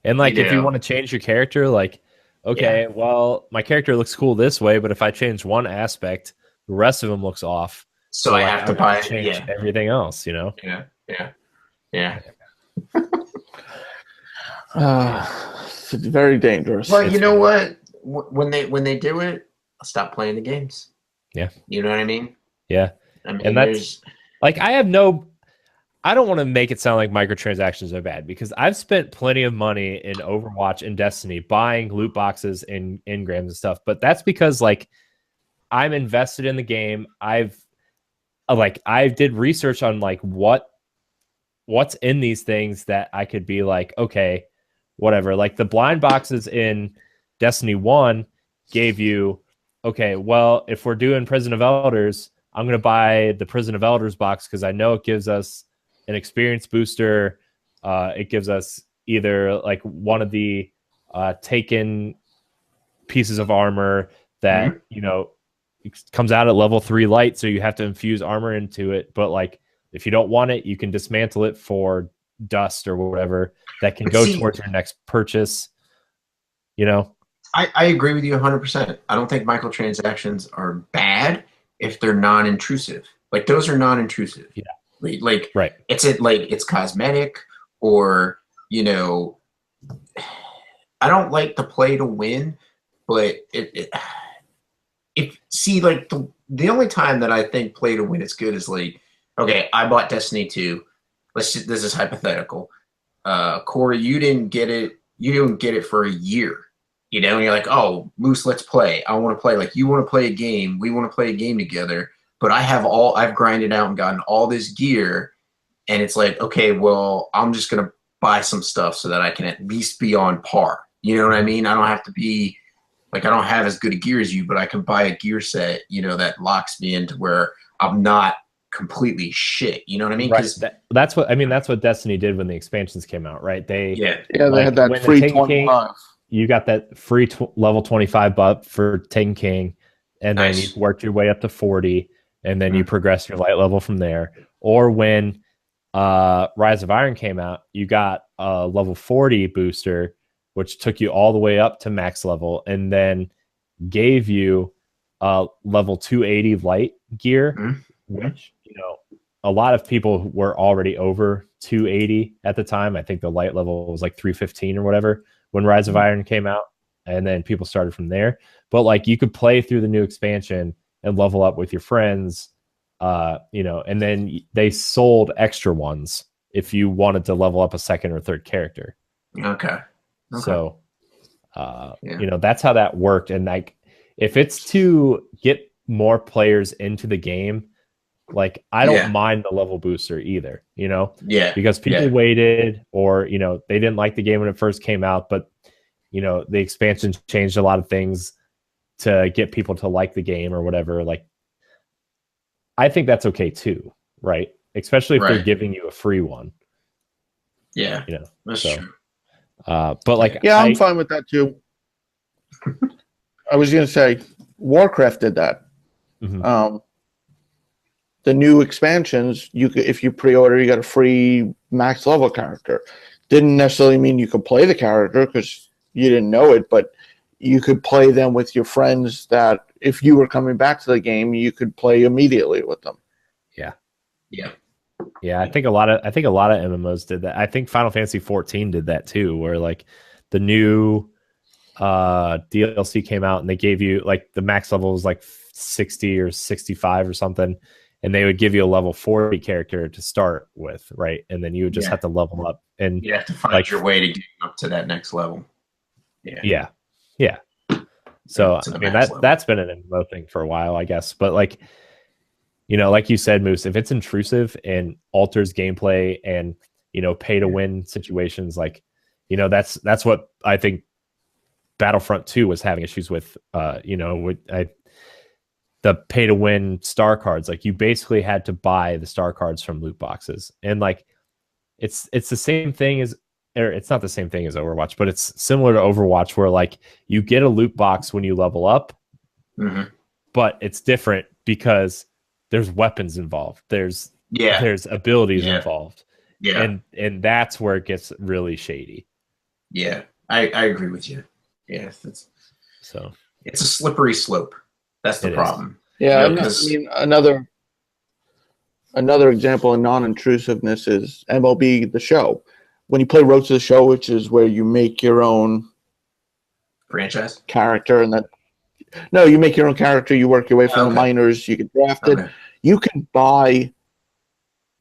and like if you want to change your character, like well, my character looks cool this way, but if I change one aspect, the rest of them looks off. So I have to change everything else. Yeah. It's very dangerous. Well, you know what? When they do it, I'll stop playing the games. Yeah. You know what I mean? Yeah. I mean, and that's like I don't want to make it sound like microtransactions are bad, because I've spent plenty of money in Overwatch and Destiny buying loot boxes and engrams and stuff, but that's because like I'm invested in the game. I did research on like what's in these things that I could be like, okay, whatever. Like the blind boxes in Destiny 1 gave you, okay, well, if we're doing Prison of Elders, I'm going to buy the Prison of Elders box because I know it gives us an experience booster. It gives us either like one of the taken pieces of armor that, you know, comes out at level 3 light, so you have to infuse armor into it. But like, if you don't want it, you can dismantle it for dust or whatever that can go towards your next purchase. You know, I agree with you 100%. I don't think microtransactions are bad if they're non-intrusive. Like those are non-intrusive. Yeah. Like right. It's cosmetic, or you know, I don't like to play to win, but the only time that I think play to win is good is like, okay, I bought Destiny 2. This is hypothetical. Corey, you didn't get it. You didn't get it for a year. You know, and you're like, oh, Moose, let's play. I want to play. Like, you want to play a game. We want to play a game together. But I've grinded out and gotten all this gear. And it's like, okay, well, I'm just going to buy some stuff so that I can at least be on par. You know what I mean? I don't have to be, like, I don't have as good a gear as you, but I can buy a gear set, you know, that locks me into where I'm not completely shit. You know what I mean? Right. That's what Destiny did when the expansions came out, right? They had that free 25. You got that free level 25 buff for Taken King, and then you worked your way up to 40, and then you progress your light level from there. Or when Rise of Iron came out, you got a level 40 booster, which took you all the way up to max level, and then gave you level 280 light gear, which, you know, a lot of people were already over 280 at the time. I think the light level was like 315 or whatever when Rise of Iron came out, and then people started from there. But like, you could play through the new expansion and level up with your friends, you know, and then they sold extra ones if you wanted to level up a second or third character. Okay. So, you know, that's how that worked. And like, if it's to get more players into the game, like, I don't mind the level booster either, you know? Yeah. Because people waited, or, you know, they didn't like the game when it first came out, but, you know, the expansion changed a lot of things to get people to like the game or whatever. Like, I think that's okay too, right? Especially if they're giving you a free one. Yeah. You know, that's true. But like, I'm fine with that too. I was going to say, Warcraft did that. The new expansions, if you pre-order, you got a free max level character. Didn't necessarily mean you could play the character because you didn't know it, but you could play them with your friends that if you were coming back to the game, you could play immediately with them. Yeah, I think a lot of MMOs did that. I think Final Fantasy 14 did that too, where like the new DLC came out and they gave you, like, the max level was like 60 or 65 or something, and they would give you a level 40 character to start with, right? And then you would just have to level up, and you have to find your way to get up to that next level. Yeah. So I mean, that's been an MMO thing for a while, I guess. But like, you know, like you said, Moose, if it's intrusive and alters gameplay and, you know, pay to win situations, like, you know, that's what I think Battlefront 2 was having issues with. You know, the pay to win star cards. Like, you basically had to buy the star cards from loot boxes, and like, it's the same thing as, or it's not the same thing as Overwatch, but it's similar to Overwatch, where like, you get a loot box when you level up, but it's different because there's weapons involved. There's abilities involved. And that's where it gets really shady. Yeah, I agree with you. Yeah, it's a slippery slope. That's the problem. Yeah, I mean, another example of non-intrusiveness is MLB The Show. When you play Road to the Show, which is where you make your own franchise character, and you make your own character. You work your way from the minors. You get drafted. You can buy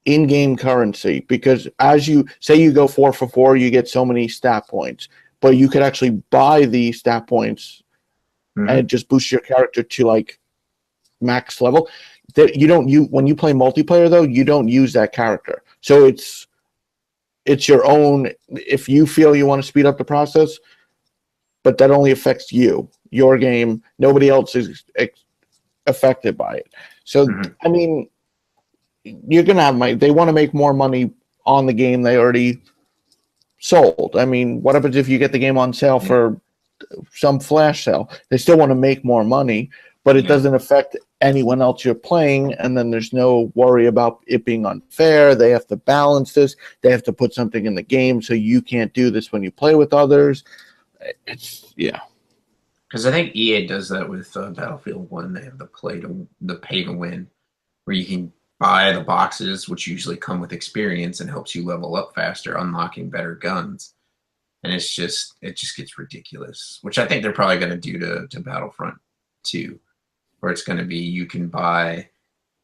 in-game currency, because as you say, you go 4 for 4, you get so many stat points. But you could actually buy the stat points, and it just boosts your character to like max level. That when you play multiplayer though, you don't use that character. So it's your own. If you feel you want to speed up the process, but that only affects you, your game. Nobody else is affected by it. So I mean, you're gonna have money. They want to make more money on the game they already sold. I mean, what happens if you get the game on sale for some flash sale? They still want to make more money, but it doesn't affect anyone else you're playing, and then there's no worry about it being unfair. They have to balance this. They have to put something in the game so you can't do this when you play with others. It's because I think EA does that with Battlefield 1. They have the pay to win, where you can buy the boxes, which usually come with experience and helps you level up faster, unlocking better guns. And it just gets ridiculous, which I think they're probably going to do to Battlefront 2, where it's going to be you can buy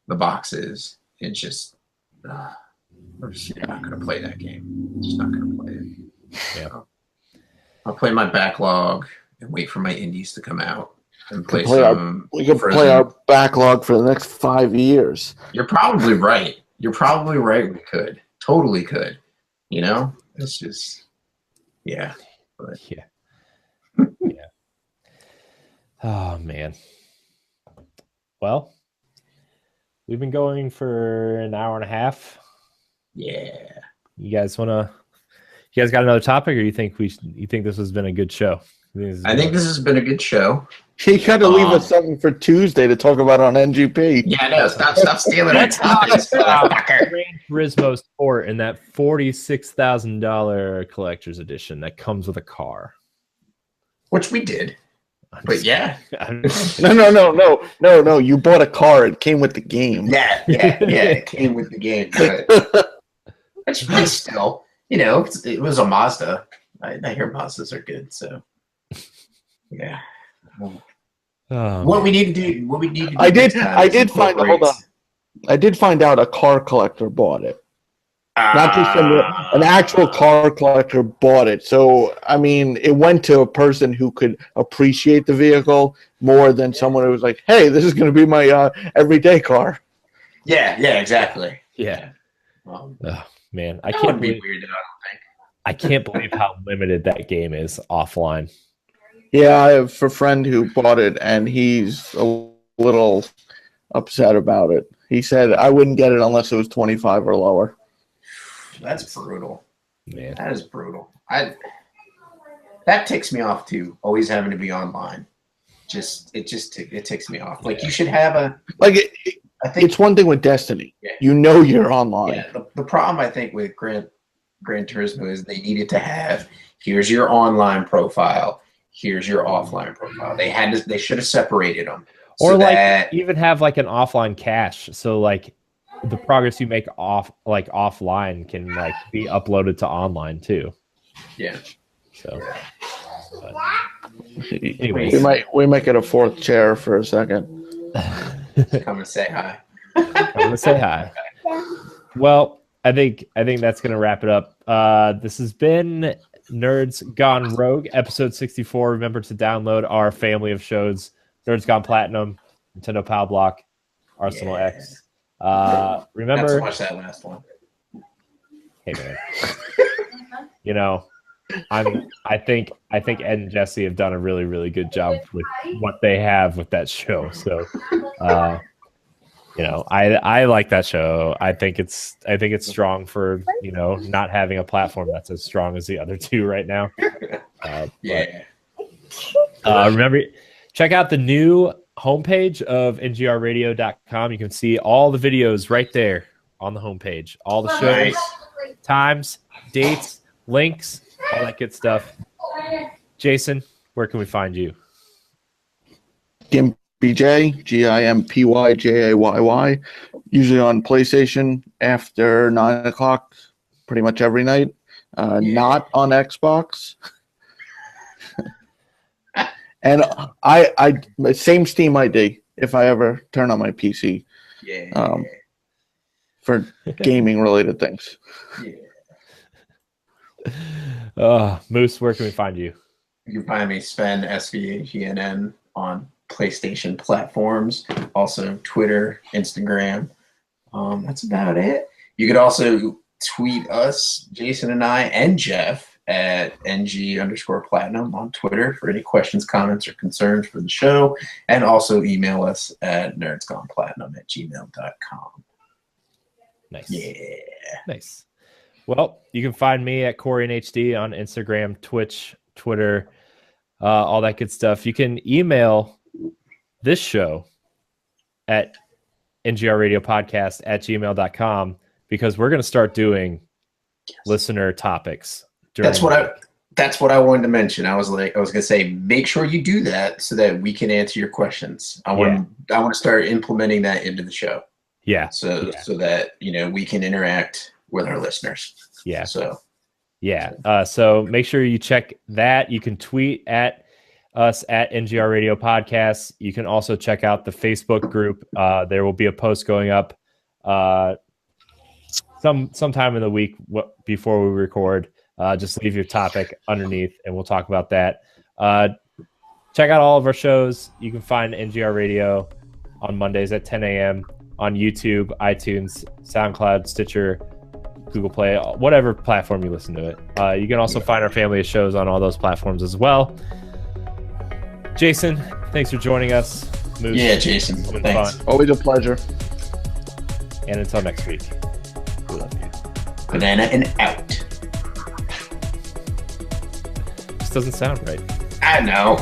the boxes. It's just we're just not going to play that game. Just not going to play it. Yeah. I'll play my backlog and wait for my indies to come out and play we can play our backlog for the next 5 years. You're probably right. We could. Totally could. You know? It's just, yeah. But. Yeah. Yeah. Oh, man. Well, we've been going for an hour and a half. Yeah. You guys got another topic, or you think this has been a good show? I think this has been a good show. You got to leave us something for Tuesday to talk about on NGP. Yeah, no, stop stealing our topics, motherfucker. Gran Turismo Sport in that $46,000 collector's edition that comes with a car, which we did. But yeah, no. You bought a car. It came with the game. Yeah. It came with the game, but still, you know, it was a Mazda. I hear Mazdas are good, so yeah. What we need to do. I did find. Hold on. I did find out a car collector bought it. Not just an actual car collector bought it. So I mean, it went to a person who could appreciate the vehicle more than someone who was like, "Hey, this is going to be my everyday car." Yeah, exactly. Yeah. Oh, man, I that can't be weird. I can't believe how limited that game is offline. Yeah, I have a friend who bought it, and he's a little upset about it. He said, I wouldn't get it unless it was 25 or lower. That's brutal. Man. That is brutal. That ticks me off, too, always having to be online. It ticks me off. Like, you should have a... Like, I think it's one thing with Destiny. Yeah. You know you're online. Yeah, the problem, I think, with Gran Turismo is they needed to have, here's your online profile, here's your offline profile. They should have separated them. Or even have like an offline cache. So like the progress you make offline can like be uploaded to online too. Yeah. So anyways. We might get a fourth chair for a second. Come and say hi. Come and say hi. Well, I think that's gonna wrap it up. This has been Nerds Gone Rogue, episode 64. Remember to download our family of shows: Nerds Gone Platinum, Nintendo Power Block, Arsenal X. Remember, to watch that last one. Hey man, you know, I think Ed and Jesse have done a really, really good job with what they have with that show. So, you know, I like that show. I think it's strong for, you know, not having a platform that's as strong as the other two right now. Remember, check out the new homepage of ngrradio.com. You can see all the videos right there on the homepage. All the shows, times, dates, links, all that good stuff. Jason, where can we find you? GimpyJ, GimpyJayy, usually on PlayStation after 9 o'clock, pretty much every night. Not on Xbox. And I same Steam ID if I ever turn on my PC. For gaming related things. Moose, where can we find you? You can find me Sven SVAGNN on PlayStation platforms, also Twitter, Instagram. That's about it. You could also tweet us, Jason and I, and Jeff at NG_platinum on Twitter for any questions, comments, or concerns for the show, and also email us at nerdsgoneplatinum@gmail.com. Nice. Yeah. Nice. Well, you can find me at Corey and HD on Instagram, Twitch, Twitter, all that good stuff. You can email this show at ngrradiopodcast@gmail.com because we're going to start doing listener topics. That's what I wanted to mention. I was going to say, make sure you do that so that we can answer your questions. I want to start implementing that into the show. Yeah. So that, we can interact with our listeners. Yeah. So make sure you check that. You can tweet at us at NGR Radio Podcast. You can also check out the Facebook group. There will be a post going up sometime in the week before we record. Just leave your topic underneath and we'll talk about that. Check out all of our shows. You can find NGR Radio on Mondays at 10 a.m. on YouTube, iTunes, SoundCloud, Stitcher, Google Play, whatever platform you listen to it. You can also find our family of shows on all those platforms as well. Jason, thanks for joining us. Moose, yeah, Jason, thanks. Fun. Always a pleasure. And until next week, we love you. Banana and out. This doesn't sound right. I know.